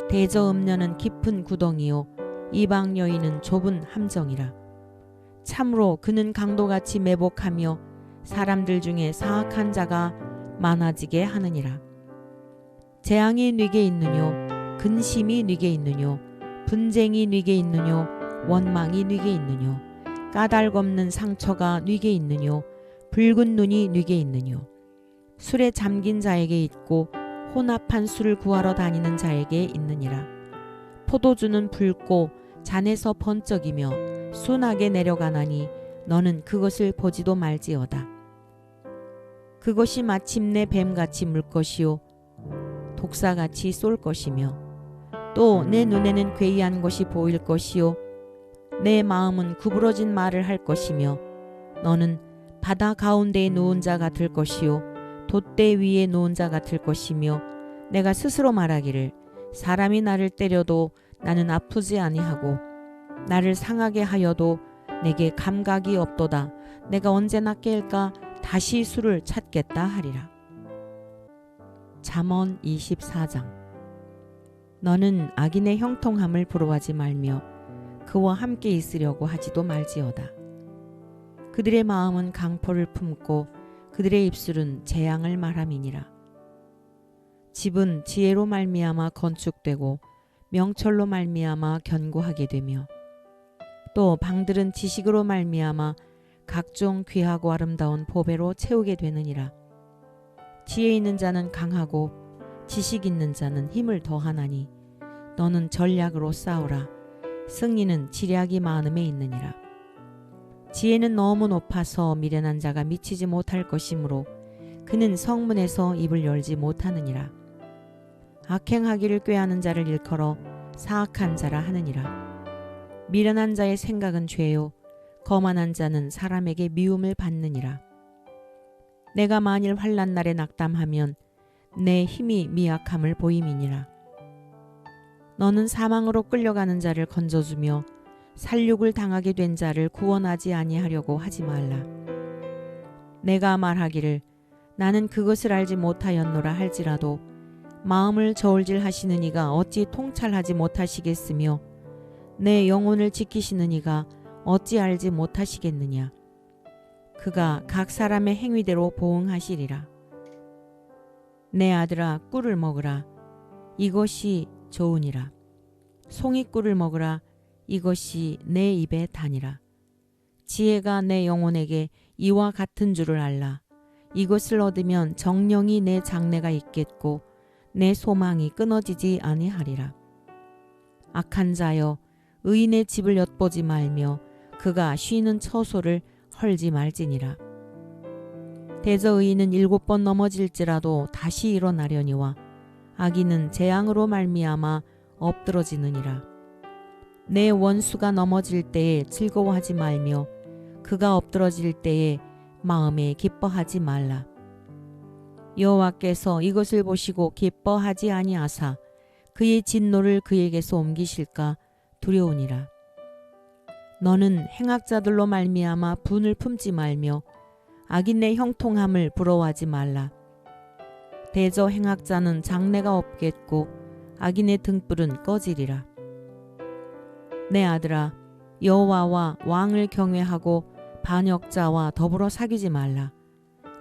대저 음녀는 깊은 구덩이요 이방 여인은 좁은 함정이라. 참으로 그는 강도같이 매복하며 사람들 중에 사악한 자가 많아지게 하느니라. 재앙이 네게 있느뇨, 근심이 네게 있느뇨, 분쟁이 네게 있느뇨, 원망이 네게 있느뇨, 까닭 없는 상처가 네게 있느뇨, 붉은 눈이 네게 있느뇨. 술에 잠긴 자에게 있고 혼합한 술을 구하러 다니는 자에게 있느니라. 포도주는 붉고 잔에서 번쩍이며 순하게 내려가나니 너는 그것을 보지도 말지어다. 그것이 마침내 뱀같이 물 것이요 독사같이 쏠 것이며 또 내 눈에는 괴이한 것이 보일 것이요 내 마음은 구부러진 말을 할 것이며 너는 바다 가운데에 누운 자 같을 것이요 돛대 위에 누운 자 같을 것이며 내가 스스로 말하기를 사람이 나를 때려도 나는 아프지 아니하고 나를 상하게 하여도 내게 감각이 없도다. 내가 언제나 깰까 다시 수를 찾겠다 하리라. 잠언 24장. 너는 악인의 형통함을 부러워하지 말며 그와 함께 있으려고 하지도 말지어다. 그들의 마음은 강포를 품고 그들의 입술은 재앙을 말함이니라. 집은 지혜로 말미암아 건축되고 명철로 말미암아 견고하게 되며 또 방들은 지식으로 말미암아 각종 귀하고 아름다운 보배로 채우게 되느니라. 지혜 있는 자는 강하고 지식 있는 자는 힘을 더하나니 너는 전략으로 싸우라. 승리는 지략이 많음에 있느니라. 지혜는 너무 높아서 미련한 자가 미치지 못할 것이므로 그는 성문에서 입을 열지 못하느니라. 악행하기를 꾀하는 자를 일컬어 사악한 자라 하느니라. 미련한 자의 생각은 죄요 거만한 자는 사람에게 미움을 받느니라. 내가 만일 환난 날에 낙담하면 내 힘이 미약함을 보임이니라. 너는 사망으로 끌려가는 자를 건져주며 살육을 당하게 된 자를 구원하지 아니하려고 하지 말라. 내가 말하기를 나는 그것을 알지 못하였노라 할지라도 마음을 저울질 하시는 이가 어찌 통찰하지 못하시겠으며 내 영혼을 지키시는 이가 어찌 알지 못하시겠느냐. 그가 각 사람의 행위대로 보응하시리라. 내 아들아, 꿀을 먹으라. 이것이 좋으니라. 송이꿀을 먹으라. 이것이 내 입에 다니라. 지혜가 내 영혼에게 이와 같은 줄을 알라. 이것을 얻으면 정령이 내 장래가 있겠고 내 소망이 끊어지지 아니하리라. 악한 자여 의인의 집을 엿보지 말며 그가 쉬는 처소를 헐지 말지니라. 대저 의인은 7번 넘어질지라도 다시 일어나려니와 악인은 재앙으로 말미암아 엎드러지느니라. 내 원수가 넘어질 때에 즐거워하지 말며 그가 엎드러질 때에 마음에 기뻐하지 말라. 여호와께서 이것을 보시고 기뻐하지 아니하사 그의 진노를 그에게서 옮기실까 두려우니라. 너는 행악자들로 말미암아 분을 품지 말며 악인의 형통함을 부러워하지 말라. 대저 행악자는 장래가 없겠고 악인의 등불은 꺼지리라. 내 아들아, 여호와와 왕을 경외하고 반역자와 더불어 사귀지 말라.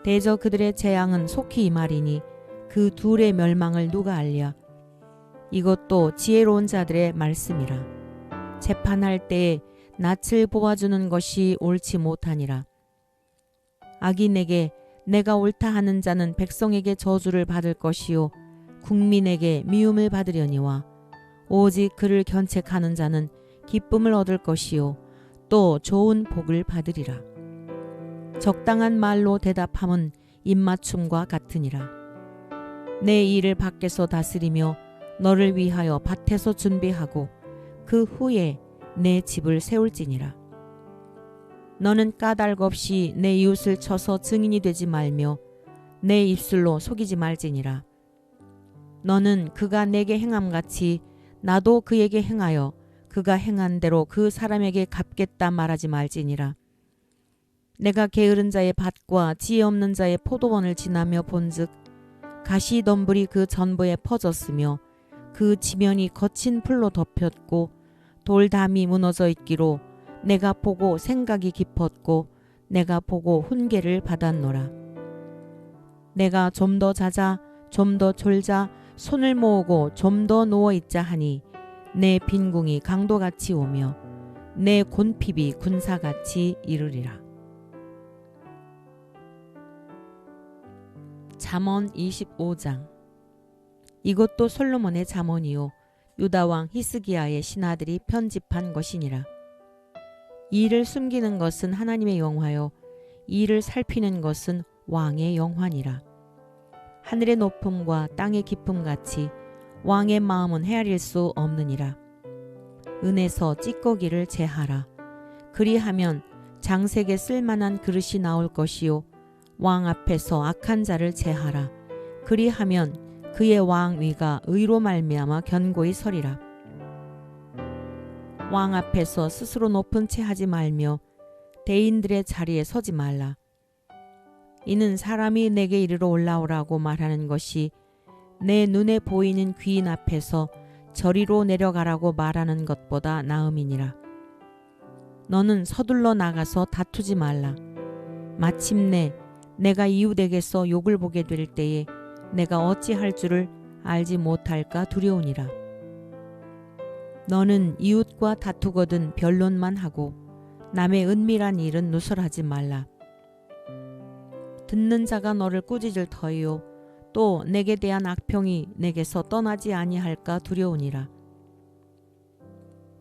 대저 그들의 재앙은 속히 임하리니 그 둘의 멸망을 누가 알랴. 이것도 지혜로운 자들의 말씀이라. 재판할 때에 낯을 보아주는 것이 옳지 못하니라. 악인에게 내가 옳다 하는 자는 백성에게 저주를 받을 것이요 국민에게 미움을 받으려니와 오직 그를 견책하는 자는 기쁨을 얻을 것이요 또 좋은 복을 받으리라. 적당한 말로 대답함은 입맞춤과 같으니라. 내 일을 밖에서 다스리며 너를 위하여 밭에서 준비하고 그 후에 내 집을 세울지니라. 너는 까닭 없이 내 이웃을 쳐서 증인이 되지 말며 내 입술로 속이지 말지니라. 너는 그가 내게 행함같이 나도 그에게 행하여 그가 행한 대로 그 사람에게 갚겠다 말하지 말지니라. 내가 게으른 자의 밭과 지혜 없는 자의 포도원을 지나며 본즉 가시덤불이 그 전부에 퍼졌으며 그 지면이 거친 풀로 덮였고 돌담이 무너져 있기로 내가 보고 생각이 깊었고 내가 보고 훈계를 받았노라. 내가 좀 더 자자 좀 더 졸자 손을 모으고 좀 더 누워있자 하니 내 빈궁이 강도같이 오며 내 곤핍이 군사같이 이르리라. 잠언 25장. 이것도 솔로몬의 잠언이요 유다왕 히스기야의 신하들이 편집한 것이니라. 이를 숨기는 것은 하나님의 영화요 이를 살피는 것은 왕의 영화니라. 하늘의 높음과 땅의 깊음 같이 왕의 마음은 헤아릴 수 없느니라. 은에서 찌꺼기를 제하라. 그리하면 장색에 쓸만한 그릇이 나올 것이요 왕 앞에서 악한 자를 제하라. 그리하면 그의 왕위가 의로 말미암아 견고히 서리라. 왕 앞에서 스스로 높은 채 하지 말며 대인들의 자리에 서지 말라. 이는 사람이 내게 이르러 올라오라고 말하는 것이 내 눈에 보이는 귀인 앞에서 저리로 내려가라고 말하는 것보다 나음이니라. 너는 서둘러 나가서 다투지 말라. 마침내 내가 이웃에게서 욕을 보게 될 때에 내가 어찌할 줄을 알지 못할까 두려우니라. 너는 이웃과 다투거든 변론만 하고 남의 은밀한 일은 누설하지 말라. 듣는 자가 너를 꾸짖을 터이요 또 내게 대한 악평이 내게서 떠나지 아니할까 두려우니라.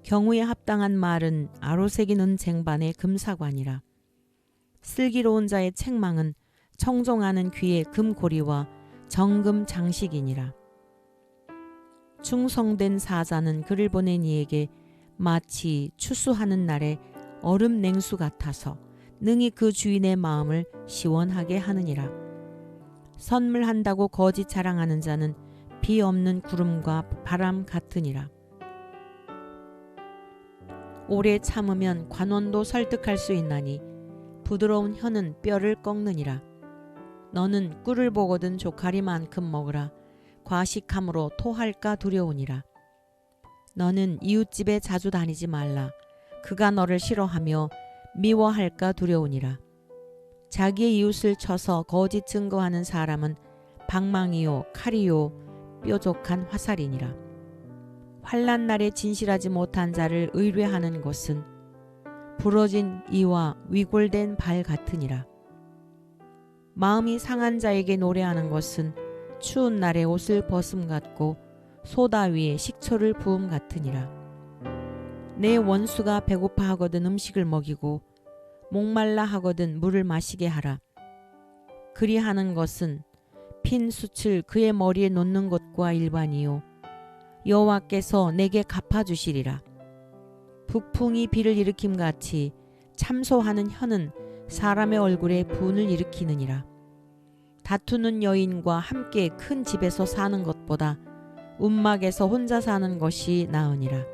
경우에 합당한 말은 아로새긴 은쟁반의 금사관이라. 슬기로운 자의 책망은 청종하는 귀의 금고리와 정금 장식이니라. 충성된 사자는 그를 보낸 이에게 마치 추수하는 날에 얼음 냉수 같아서 능히 그 주인의 마음을 시원하게 하느니라. 선물한다고 거짓 자랑하는 자는 비 없는 구름과 바람 같으니라. 오래 참으면 관원도 설득할 수 있나니 부드러운 혀는 뼈를 꺾느니라. 너는 꿀을 보거든 조카리만큼 먹으라. 과식함으로 토할까 두려우니라. 너는 이웃집에 자주 다니지 말라. 그가 너를 싫어하며 미워할까 두려우니라. 자기의 이웃을 쳐서 거짓 증거하는 사람은 방망이요 칼이요 뾰족한 화살이니라. 환난 날에 진실하지 못한 자를 의뢰하는 것은 부러진 이와 위골된 발 같으니라. 마음이 상한 자에게 노래하는 것은 추운 날에 옷을 벗음 같고 소다 위에 식초를 부음 같으니라. 내 원수가 배고파 하거든 음식을 먹이고 목말라 하거든 물을 마시게 하라. 그리하는 것은 핀 숯을 그의 머리에 놓는 것과 일반이요 여호와께서 내게 갚아주시리라. 북풍이 비를 일으킴같이 참소하는 혀는 사람의 얼굴에 분을 일으키느니라. 다투는 여인과 함께 큰 집에서 사는 것보다 움막에서 혼자 사는 것이 나으니라.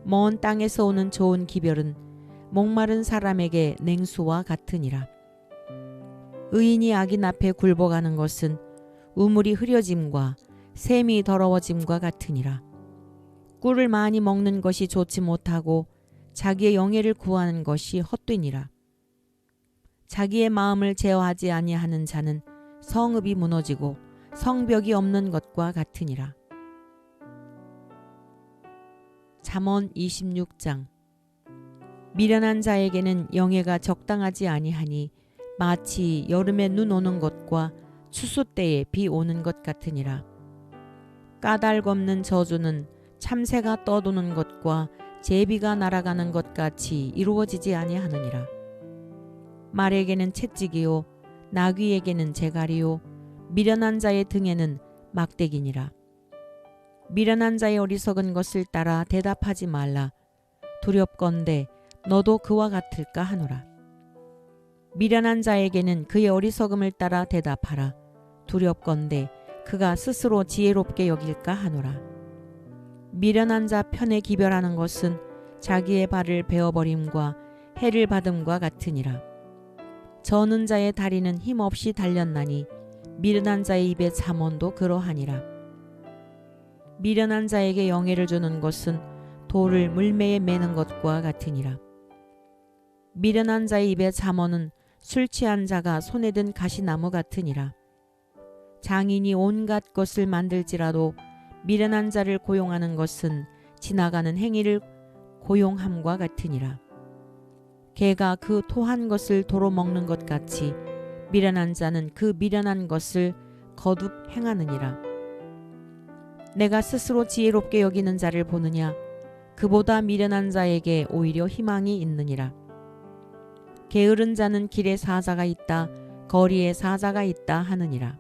먼 땅에서 오는 좋은 기별은 목마른 사람에게 냉수와 같으니라. 의인이 악인 앞에 굴복하는 것은 우물이 흐려짐과 샘이 더러워짐과 같으니라. 꿀을 많이 먹는 것이 좋지 못하고 자기의 영예를 구하는 것이 헛되니라. 자기의 마음을 제어하지 아니하는 자는 성읍이 무너지고 성벽이 없는 것과 같으니라. 잠언 26장. 미련한 자에게는 영예가 적당하지 아니하니 마치 여름에 눈 오는 것과 추수 때에 비 오는 것 같으니라. 까닭 없는 저주는 참새가 떠도는 것과 제비가 날아가는 것 같이 이루어지지 아니하느니라. 말에게는 채찍이요 나귀에게는 재갈이요 미련한 자의 등에는 막대기니라. 미련한 자의 어리석은 것을 따라 대답하지 말라. 두렵건대 너도 그와 같을까 하노라. 미련한 자에게는 그의 어리석음을 따라 대답하라. 두렵건대 그가 스스로 지혜롭게 여길까 하노라. 미련한 자 편에 기별하는 것은 자기의 발을 베어버림과 해를 받음과 같으니라. 저는 자의 다리는 힘없이 달렸나니 미련한 자의 입의 잠언도 그러하니라. 미련한 자에게 영예를 주는 것은 돌을 물매에 매는 것과 같으니라. 미련한 자의 입의 잠언은 술 취한 자가 손에 든 가시나무 같으니라. 장인이 온갖 것을 만들지라도 미련한 자를 고용하는 것은 지나가는 행위를 고용함과 같으니라. 개가 그 토한 것을 도로 먹는 것 같이 미련한 자는 그 미련한 것을 거듭 행하느니라. 내가 스스로 지혜롭게 여기는 자를 보느냐? 그보다 미련한 자에게 오히려 희망이 있느니라. 게으른 자는 길에 사자가 있다, 거리에 사자가 있다 하느니라.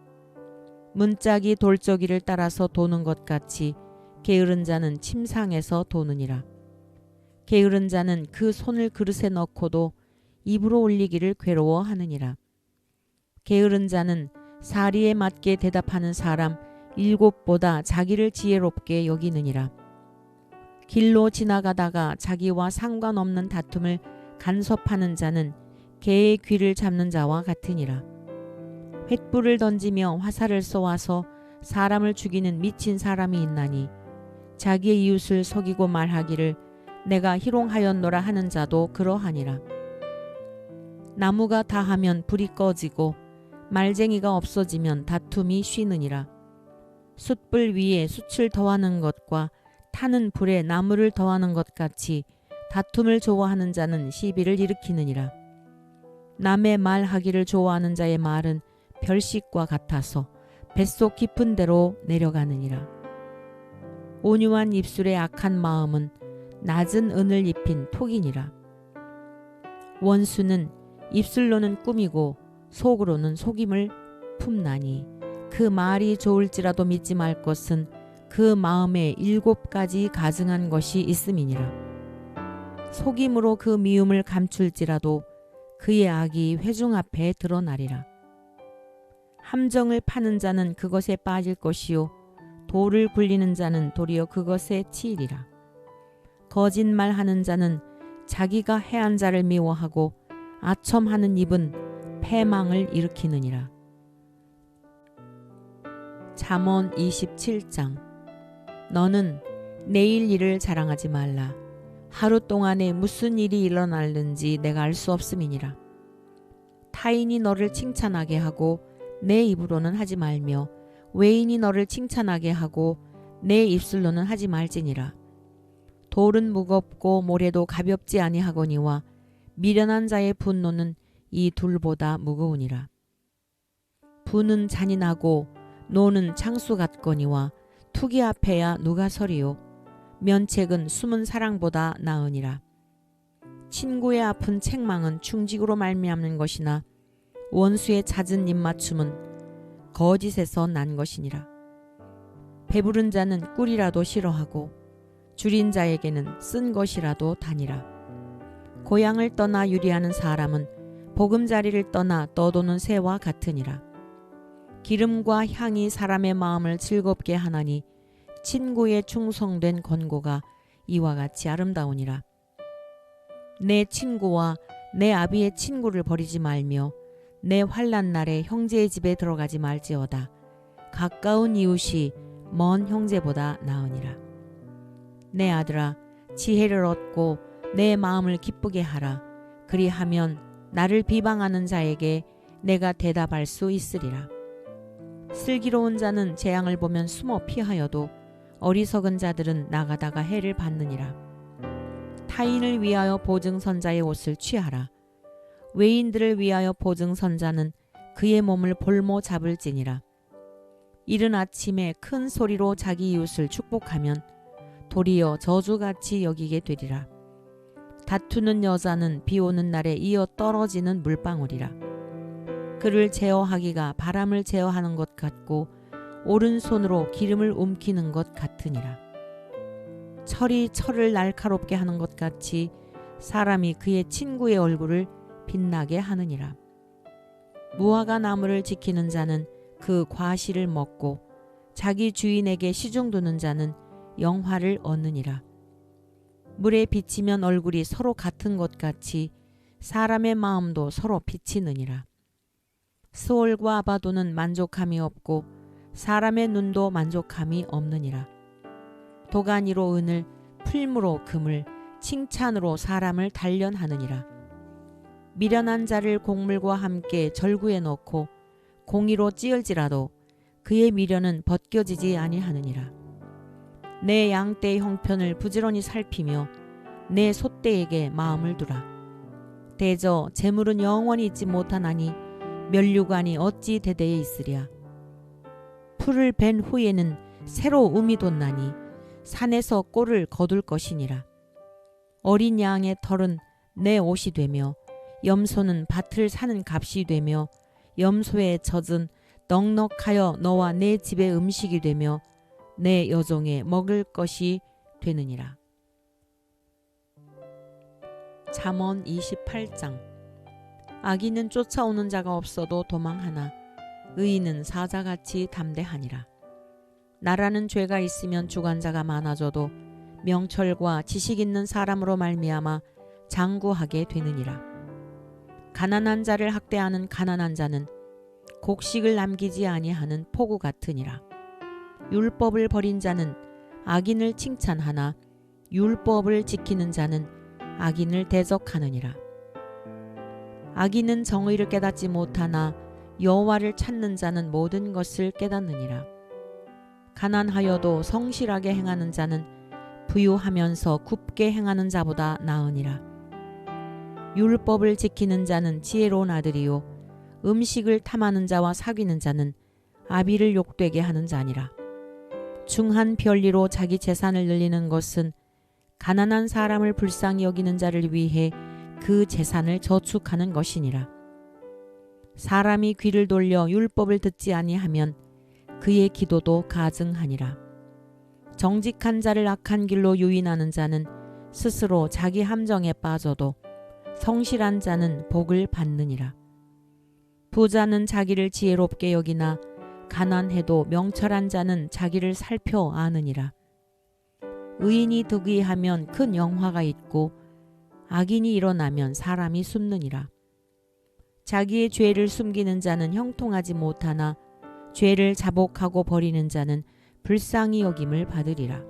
문짝이 돌저기를 따라서 도는 것 같이 게으른 자는 침상에서 도느니라. 게으른 자는 그 손을 그릇에 넣고도 입으로 올리기를 괴로워하느니라. 게으른 자는 사리에 맞게 대답하는 사람 7보다 자기를 지혜롭게 여기느니라. 길로 지나가다가 자기와 상관없는 다툼을 간섭하는 자는 개의 귀를 잡는 자와 같으니라. 횃불을 던지며 화살을 쏘아서 사람을 죽이는 미친 사람이 있나니 자기의 이웃을 속이고 말하기를 내가 희롱하였노라 하는 자도 그러하니라. 나무가 다하면 불이 꺼지고 말쟁이가 없어지면 다툼이 쉬느니라. 숯불 위에 숯을 더하는 것과 타는 불에 나무를 더하는 것 같이 다툼을 좋아하는 자는 시비를 일으키느니라. 남의 말하기를 좋아하는 자의 말은 별식과 같아서 뱃속 깊은 데로 내려가느니라. 온유한 입술의 악한 마음은 낮은 은을 입힌 톡이니라. 원수는 입술로는 꾸미고 속으로는 속임을 품나니 그 말이 좋을지라도 믿지 말 것은 그 마음에 7가지 가증한 것이 있음이니라. 속임으로 그 미움을 감출지라도 그의 악이 회중 앞에 드러나리라. 함정을 파는 자는 그것에 빠질 것이요 돌을 굴리는 자는 도리어 그것에 치이리라. 거짓말하는 자는 자기가 해한 자를 미워하고 아첨하는 입은 패망을 일으키느니라. 잠언 27장. 너는 내일 일을 자랑하지 말라. 하루 동안에 무슨 일이 일어날는지 내가 알 수 없음이니라. 타인이 너를 칭찬하게 하고 내 입으로는 하지 말며 외인이 너를 칭찬하게 하고 내 입술로는 하지 말지니라. 돌은 무겁고 모래도 가볍지 아니하거니와 미련한 자의 분노는 이 둘보다 무거우니라. 분은 잔인하고 노는 창수 같거니와 투기 앞에야 누가 서리요. 면책은 숨은 사랑보다 나으니라. 친구의 아픈 책망은 충직으로 말미암는 것이나 원수의 잦은 입맞춤은 거짓에서 난 것이니라. 배부른 자는 꿀이라도 싫어하고 줄인 자에게는 쓴 것이라도 다니라. 고향을 떠나 유리하는 사람은 보금자리를 떠나 떠도는 새와 같으니라. 기름과 향이 사람의 마음을 즐겁게 하나니 친구의 충성된 권고가 이와 같이 아름다우니라. 내 친구와 내 아비의 친구를 버리지 말며 내 환난 날에 형제의 집에 들어가지 말지어다. 가까운 이웃이 먼 형제보다 나으니라. 내 아들아, 지혜를 얻고 내 마음을 기쁘게 하라. 그리하면 나를 비방하는 자에게 내가 대답할 수 있으리라. 슬기로운 자는 재앙을 보면 숨어 피하여도 어리석은 자들은 나가다가 해를 받느니라. 타인을 위하여 보증선자의 옷을 취하라. 외인들을 위하여 보증선자는 그의 몸을 볼모 잡을지니라. 이른 아침에 큰 소리로 자기 이웃을 축복하면 도리어 저주같이 여기게 되리라. 다투는 여자는 비 오는 날에 이어 떨어지는 물방울이라. 그를 제어하기가 바람을 제어하는 것 같고 오른손으로 기름을 움키는 것 같으니라. 철이 철을 날카롭게 하는 것 같이 사람이 그의 친구의 얼굴을 빛나게 하느니라. 무화과 나무를 지키는 자는 그 과실을 먹고 자기 주인에게 시중 두는 자는 영화를 얻느니라. 물에 비치면 얼굴이 서로 같은 것 같이 사람의 마음도 서로 비치느니라. 스올과 아바도는 만족함이 없고 사람의 눈도 만족함이 없느니라. 도가니로 은을, 풀무로 금을, 칭찬으로 사람을 단련하느니라. 미련한 자를 곡물과 함께 절구에 넣고 공의로 찌을지라도 그의 미련은 벗겨지지 아니하느니라. 내 양떼의 형편을 부지런히 살피며 내 소떼에게 마음을 두라. 대저 재물은 영원히 있지 못하나니 면류관이 어찌 대대에 있으랴. 풀을 벤 후에는 새로 음이 돋나니 산에서 꼴을 거둘 것이니라. 어린 양의 털은 내 옷이 되며 염소는 밭을 사는 값이 되며 염소의 젖은 넉넉하여 너와 내 집의 음식이 되며 내 여종의 먹을 것이 되느니라. 잠언 28장. 악인은 쫓아오는 자가 없어도 도망하나 의인은 사자같이 담대하니라. 나라는 죄가 있으면 주관자가 많아져도 명철과 지식 있는 사람으로 말미암아 장구하게 되느니라. 가난한 자를 학대하는 가난한 자는 곡식을 남기지 아니하는 포구 같으니라. 율법을 버린 자는 악인을 칭찬하나 율법을 지키는 자는 악인을 대적하느니라. 악인은 정의를 깨닫지 못하나 여호와를 찾는 자는 모든 것을 깨닫느니라. 가난하여도 성실하게 행하는 자는 부유하면서 굽게 행하는 자보다 나으니라. 율법을 지키는 자는 지혜로운 아들이요 음식을 탐하는 자와 사귀는 자는 아비를 욕되게 하는 자니라. 중한 별리로 자기 재산을 늘리는 것은 가난한 사람을 불쌍히 여기는 자를 위해 그 재산을 저축하는 것이니라. 사람이 귀를 돌려 율법을 듣지 아니하면 그의 기도도 가증하니라. 정직한 자를 악한 길로 유인하는 자는 스스로 자기 함정에 빠져도 성실한 자는 복을 받느니라. 부자는 자기를 지혜롭게 여기나 가난해도 명철한 자는 자기를 살펴 아느니라. 의인이 득의하면 큰 영화가 있고 악인이 일어나면 사람이 숨느니라. 자기의 죄를 숨기는 자는 형통하지 못하나 죄를 자복하고 버리는 자는 불쌍히 여김을 받으리라.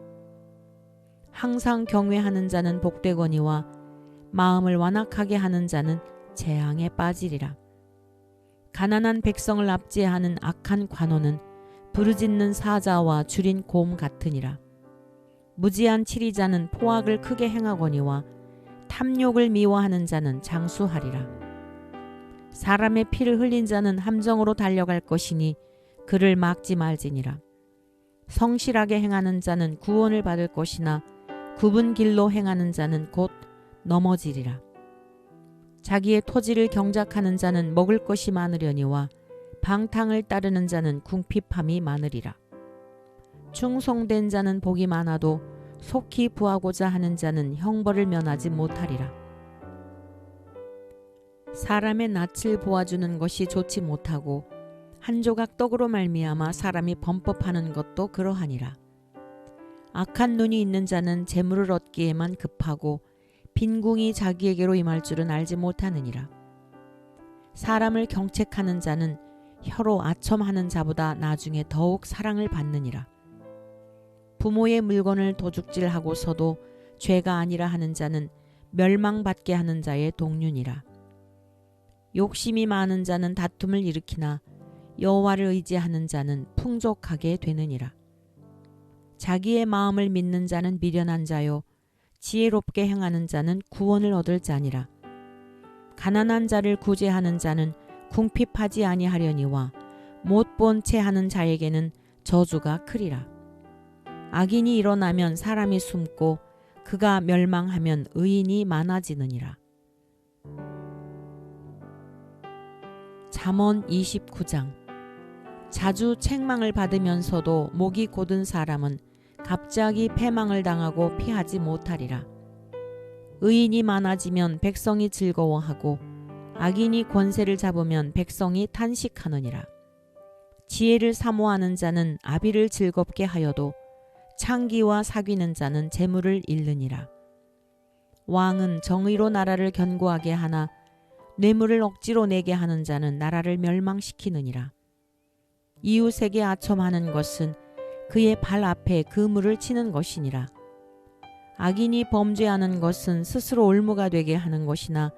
항상 경외하는 자는 복되거니와 마음을 완악하게 하는 자는 재앙에 빠지리라. 가난한 백성을 압제하는 악한 관원은 부르짖는 사자와 줄인 곰 같으니라. 무지한 치리자는 포악을 크게 행하거니와 탐욕을 미워하는 자는 장수하리라. 사람의 피를 흘린 자는 함정으로 달려갈 것이니 그를 막지 말지니라. 성실하게 행하는 자는 구원을 받을 것이나 굽은 길로 행하는 자는 곧 넘어지리라. 자기의 토지를 경작하는 자는 먹을 것이 많으려니와 방탕을 따르는 자는 궁핍함이 많으리라. 충성된 자는 복이 많아도 속히 부하고자 하는 자는 형벌을 면하지 못하리라. 사람의 낯을 보아주는 것이 좋지 못하고 한 조각 떡으로 말미암아 사람이 범법하는 것도 그러하니라. 악한 눈이 있는 자는 재물을 얻기에만 급하고 빈궁이 자기에게로 임할 줄은 알지 못하느니라. 사람을 경책하는 자는 혀로 아첨하는 자보다 나중에 더욱 사랑을 받느니라. 부모의 물건을 도둑질하고서도 죄가 아니라 하는 자는 멸망받게 하는 자의 동륜이라. 욕심이 많은 자는 다툼을 일으키나 여호와를 의지하는 자는 풍족하게 되느니라. 자기의 마음을 믿는 자는 미련한 자요 지혜롭게 행하는 자는 구원을 얻을 자니라. 가난한 자를 구제하는 자는 궁핍하지 아니하려니와 못 본 채 하는 자에게는 저주가 크리라. 악인이 일어나면 사람이 숨고 그가 멸망하면 의인이 많아지느니라. 잠언 29장. 자주 책망을 받으면서도 목이 곧은 사람은 갑자기 패망을 당하고 피하지 못하리라. 의인이 많아지면 백성이 즐거워하고 악인이 권세를 잡으면 백성이 탄식하느니라. 지혜를 사모하는 자는 아비를 즐겁게 하여도 창기와 사귀는 자는 재물을 잃느니라. 왕은 정의로 나라를 견고하게 하나 뇌물을 억지로 내게 하는 자는 나라를 멸망시키느니라. 이웃에게 아첨하는 것은 그의 발 앞에 그물을 치는 것이니라. 악인이 범죄하는 것은 스스로 올무가 되게 하는 것이나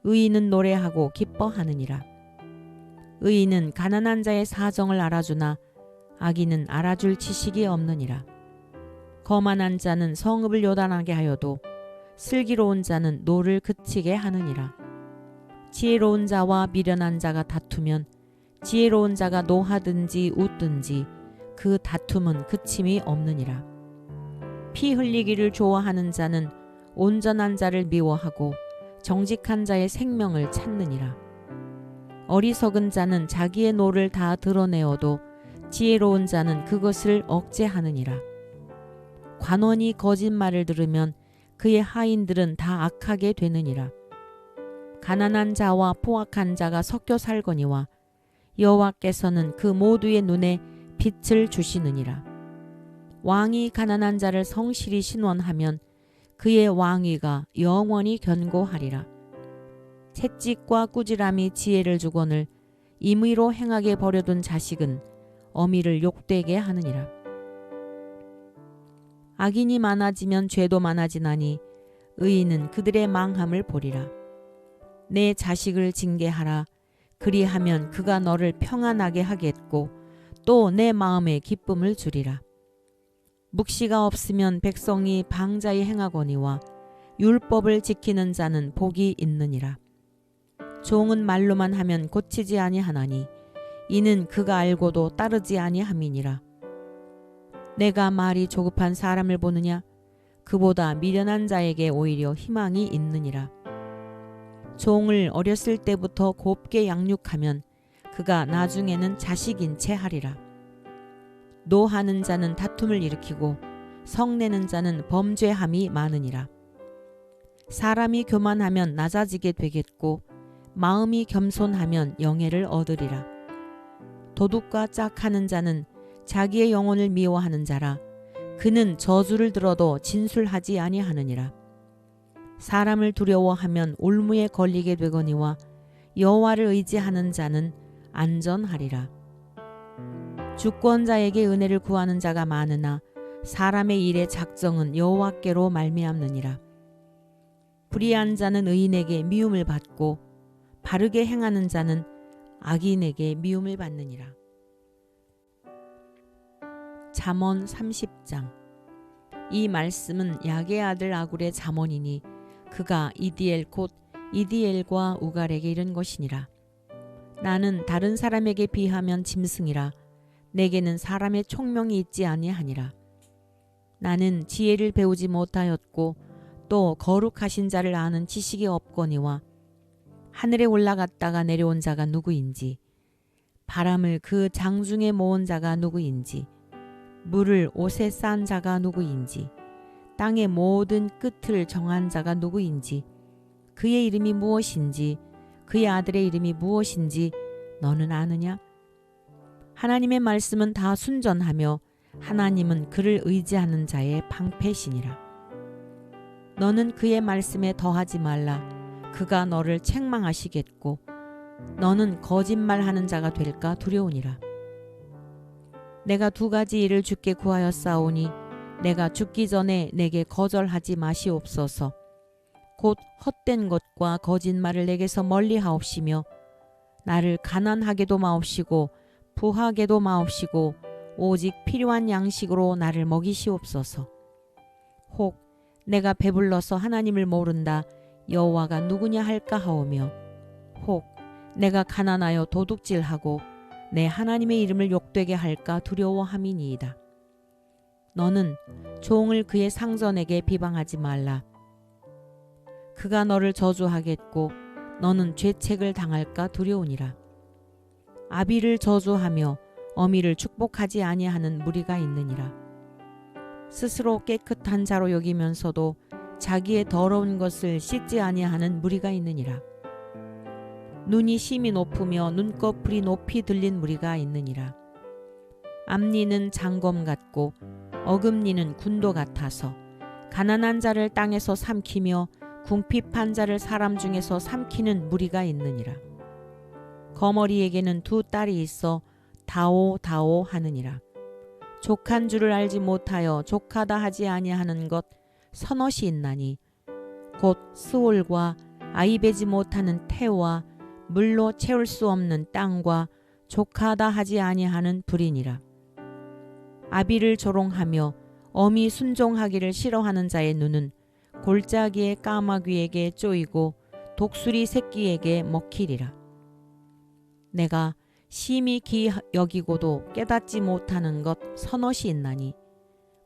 의인은 노래하고 기뻐하느니라. 의인은 가난한 자의 사정을 알아주나 악인은 알아줄 지식이 없느니라. 거만한 자는 성읍을 요단하게 하여도 슬기로운 자는 노를 그치게 하느니라. 지혜로운 자와 미련한 자가 다투면 지혜로운 자가 노하든지 웃든지 그 다툼은 그침이 없느니라. 피 흘리기를 좋아하는 자는 온전한 자를 미워하고 정직한 자의 생명을 찾느니라. 어리석은 자는 자기의 노를 다 드러내어도 지혜로운 자는 그것을 억제하느니라. 관원이 거짓말을 들으면 그의 하인들은 다 악하게 되느니라. 가난한 자와 포악한 자가 섞여 살거니와 여호와께서는 그 모두의 눈에 빛을 주시느니라. 왕이 가난한 자를 성실히 신원하면 그의 왕위가 영원히 견고하리라. 채찍과 꾸지람이 지혜를 주거늘 임의로 행하게 버려둔 자식은 어미를 욕되게 하느니라. 악인이 많아지면 죄도 많아지나니 의인은 그들의 망함을 보리라. 내 자식을 징계하라. 그리하면 그가 너를 평안하게 하겠고 또 내 마음에 기쁨을 주리라. 묵시가 없으면 백성이 방자히 행하거니와 율법을 지키는 자는 복이 있느니라. 종은 말로만 하면 고치지 아니하나니 이는 그가 알고도 따르지 아니함이니라. 내가 말이 조급한 사람을 보느냐? 그보다 미련한 자에게 오히려 희망이 있느니라. 종을 어렸을 때부터 곱게 양육하면 그가 나중에는 자식인 채 하리라. 노하는 자는 다툼을 일으키고 성내는 자는 범죄함이 많으니라. 사람이 교만하면 낮아지게 되겠고 마음이 겸손하면 영예를 얻으리라. 도둑과 짝하는 자는 자기의 영혼을 미워하는 자라. 그는 저주를 들어도 진술하지 아니하느니라. 사람을 두려워하면 올무에 걸리게 되거니와 여호와를 의지하는 자는 안전하리라. 주권자에게 은혜를 구하는 자가 많으나 사람의 일의 작정은 여호와께로 말미암느니라. 불의한 자는 의인에게 미움을 받고 바르게 행하는 자는 악인에게 미움을 받느니라. 잠언 30장. 이 말씀은 야게 아들 아굴의 잠언이니 그가 이디엘 곧 이디엘과 우갈에게 이른 것이니라. 나는 다른 사람에게 비하면 짐승이라. 내게는 사람의 총명이 있지 아니하니라. 나는 지혜를 배우지 못하였고 또 거룩하신 자를 아는 지식이 없거니와 하늘에 올라갔다가 내려온 자가 누구인지 바람을 그 장중에 모은 자가 누구인지 물을 옷에 싼 자가 누구인지 땅의 모든 끝을 정한 자가 누구인지 그의 이름이 무엇인지 그의 아들의 이름이 무엇인지 너는 아느냐? 하나님의 말씀은 다 순전하며 하나님은 그를 의지하는 자의 방패시니라. 너는 그의 말씀에 더하지 말라. 그가 너를 책망하시겠고 너는 거짓말하는 자가 될까 두려우니라. 내가 두 가지 일을 주께 구하였사오니 내가 죽기 전에 내게 거절하지 마시옵소서. 곧 헛된 것과 거짓말을 내게서 멀리하옵시며 나를 가난하게도 마옵시고 부하게도 마옵시고 오직 필요한 양식으로 나를 먹이시옵소서. 혹 내가 배불러서 하나님을 모른다 여호와가 누구냐 할까 하오며 혹 내가 가난하여 도둑질하고 내 하나님의 이름을 욕되게 할까 두려워함이니이다. 너는 종을 그의 상전에게 비방하지 말라. 그가 너를 저주하겠고 너는 죄책을 당할까 두려우니라. 아비를 저주하며 어미를 축복하지 아니하는 무리가 있느니라. 스스로 깨끗한 자로 여기면서도 자기의 더러운 것을 씻지 아니하는 무리가 있느니라. 눈이 심히 높으며 눈꺼풀이 높이 들린 무리가 있느니라. 앞니는 장검 같고 어금니는 군도 같아서 가난한 자를 땅에서 삼키며 궁핍한 자를 사람 중에서 삼키는 무리가 있느니라. 거머리에게는 두 딸이 있어 다오 하느니라. 족한 줄을 알지 못하여 족하다 하지 아니하는 것 서넛이 있나니 곧 스올과 아이 베지 못하는 태와 물로 채울 수 없는 땅과 족하다 하지 아니하는 불이니라. 아비를 조롱하며 어미 순종하기를 싫어하는 자의 눈은 골짜기의 까마귀에게 쪼이고 독수리 새끼에게 먹히리라. 내가 심히 기 여기고도 깨닫지 못하는 것 서넛이 있나니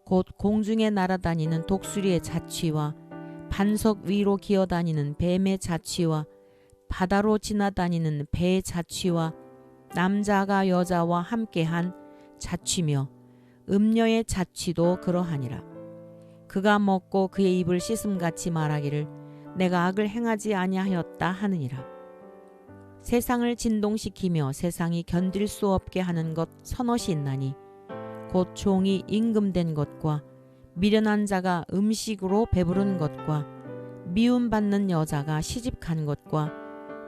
곧 공중에 날아다니는 독수리의 자취와 반석 위로 기어다니는 뱀의 자취와 바다로 지나다니는 배의 자취와 남자가 여자와 함께한 자취며 음녀의 자취도 그러하니라. 그가 먹고 그의 입을 씻음같이 말하기를 내가 악을 행하지 아니하였다 하느니라. 세상을 진동시키며 세상이 견딜 수 없게 하는 것 서넛이 있나니 곧 종이 임금된 것과 미련한 자가 음식으로 배부른 것과 미움받는 여자가 시집간 것과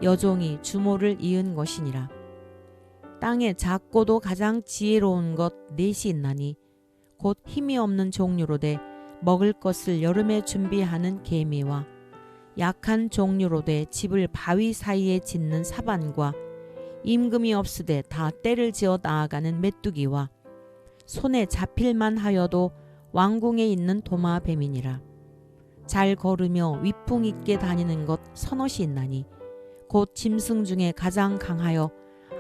여종이 주모를 이은 것이니라. 땅에 작고도 가장 지혜로운 것 넷이 있나니 곧 힘이 없는 종류로 돼 먹을 것을 여름에 준비하는 개미와 약한 종류로 돼 집을 바위 사이에 짓는 사반과 임금이 없으되 다 때를 지어 나아가는 메뚜기와 손에 잡힐만 하여도 왕궁에 있는 도마뱀이니라. 잘 걸으며 위풍 있게 다니는 것 서넛이 있나니 곧 짐승 중에 가장 강하여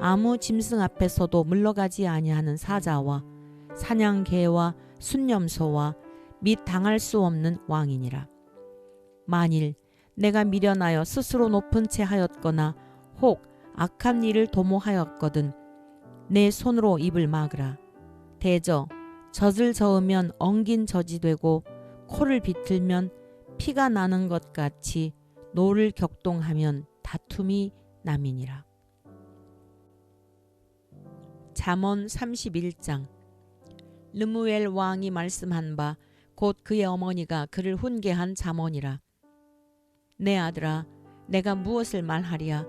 아무 짐승 앞에서도 물러가지 아니하는 사자와 사냥개와 순념소와 및 당할 수 없는 왕이니라. 만일 내가 미련하여 스스로 높은 채 하였거나 혹 악한 일을 도모하였거든 내 손으로 입을 막으라. 대저 젖을 저으면 엉긴 젖이 되고 코를 비틀면 피가 나는 것 같이 노를 격동하면 다툼이 남이니라. 잠언 31장. 르무엘 왕이 말씀한 바 곧 그의 어머니가 그를 훈계한 잠언이라. 내 아들아 내가 무엇을 말하랴.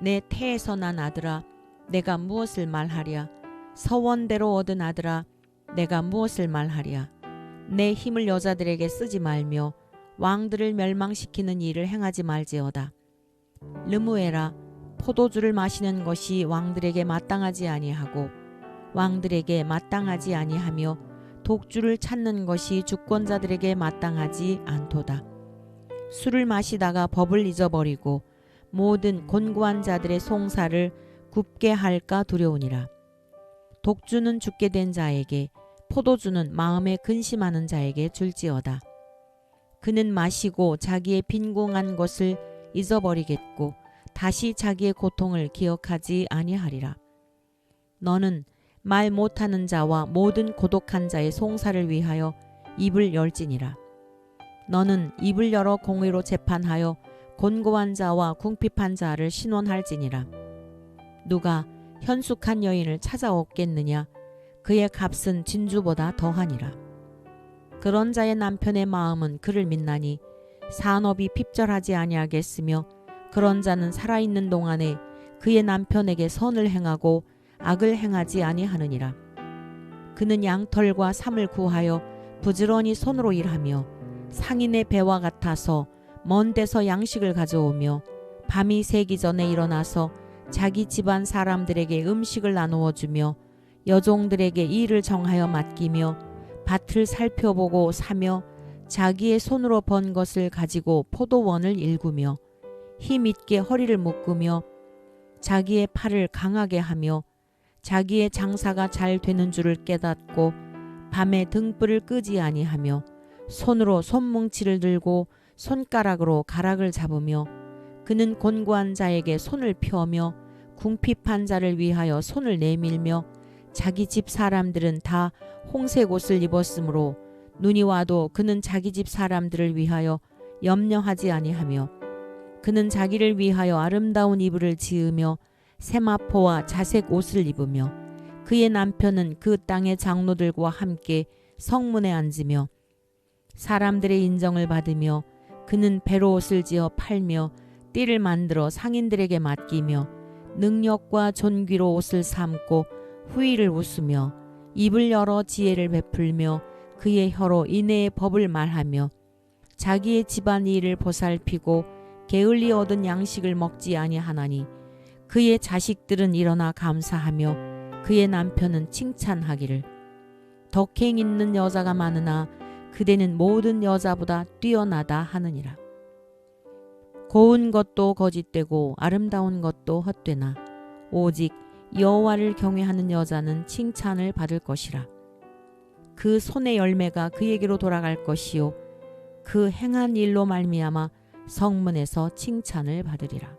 내 태에서 난 아들아 내가 무엇을 말하랴. 서원대로 얻은 아들아 내가 무엇을 말하랴. 내 힘을 여자들에게 쓰지 말며 왕들을 멸망시키는 일을 행하지 말지어다. 르무엘아 포도주를 마시는 것이 왕들에게 마땅하지 아니하고 왕들에게 마땅하지 아니하며 독주를 찾는 것이 주권자들에게 마땅하지 않도다. 술을 마시다가 법을 잊어버리고 모든 곤고한 자들의 송사를 굽게 할까 두려우니라. 독주는 죽게 된 자에게, 포도주는 마음에 근심하는 자에게 줄지어다. 그는 마시고 자기의 빈궁한 것을 잊어버리겠고 다시 자기의 고통을 기억하지 아니하리라. 너는 말 못하는 자와 모든 고독한 자의 송사를 위하여 입을 열지니라. 너는 입을 열어 공의로 재판하여 곤고한 자와 궁핍한 자를 신원할지니라. 누가 현숙한 여인을 찾아오겠느냐? 그의 값은 진주보다 더하니라. 그런 자의 남편의 마음은 그를 믿나니 산업이 핍절하지 아니하겠으며 그런 자는 살아있는 동안에 그의 남편에게 선을 행하고 악을 행하지 아니하느니라. 그는 양털과 삼을 구하여 부지런히 손으로 일하며 상인의 배와 같아서 먼 데서 양식을 가져오며 밤이 새기 전에 일어나서 자기 집안 사람들에게 음식을 나누어 주며 여종들에게 일을 정하여 맡기며 밭을 살펴보고 사며 자기의 손으로 번 것을 가지고 포도원을 일구며 힘있게 허리를 묶으며 자기의 팔을 강하게 하며 자기의 장사가 잘 되는 줄을 깨닫고 밤에 등불을 끄지 아니하며 손으로 손뭉치를 들고 손가락으로 가락을 잡으며 그는 곤고한 자에게 손을 펴며 궁핍한 자를 위하여 손을 내밀며 자기 집 사람들은 다 홍색 옷을 입었으므로 눈이 와도 그는 자기 집 사람들을 위하여 염려하지 아니하며 그는 자기를 위하여 아름다운 이불을 지으며 세마포와 자색 옷을 입으며 그의 남편은 그 땅의 장로들과 함께 성문에 앉으며 사람들의 인정을 받으며 그는 배로 옷을 지어 팔며 띠를 만들어 상인들에게 맡기며 능력과 존귀로 옷을 삼고 후의를 웃으며 입을 열어 지혜를 베풀며 그의 혀로 인애의 법을 말하며 자기의 집안 일을 보살피고 게을리 얻은 양식을 먹지 아니하나니 그의 자식들은 일어나 감사하며 그의 남편은 칭찬하기를 덕행 있는 여자가 많으나 그대는 모든 여자보다 뛰어나다 하느니라. 고운 것도 거짓되고 아름다운 것도 헛되나 오직 여호와를 경외하는 여자는 칭찬을 받을 것이라. 그 손의 열매가 그에게로 돌아갈 것이요 그 행한 일로 말미암아 성문에서 칭찬을 받으리라.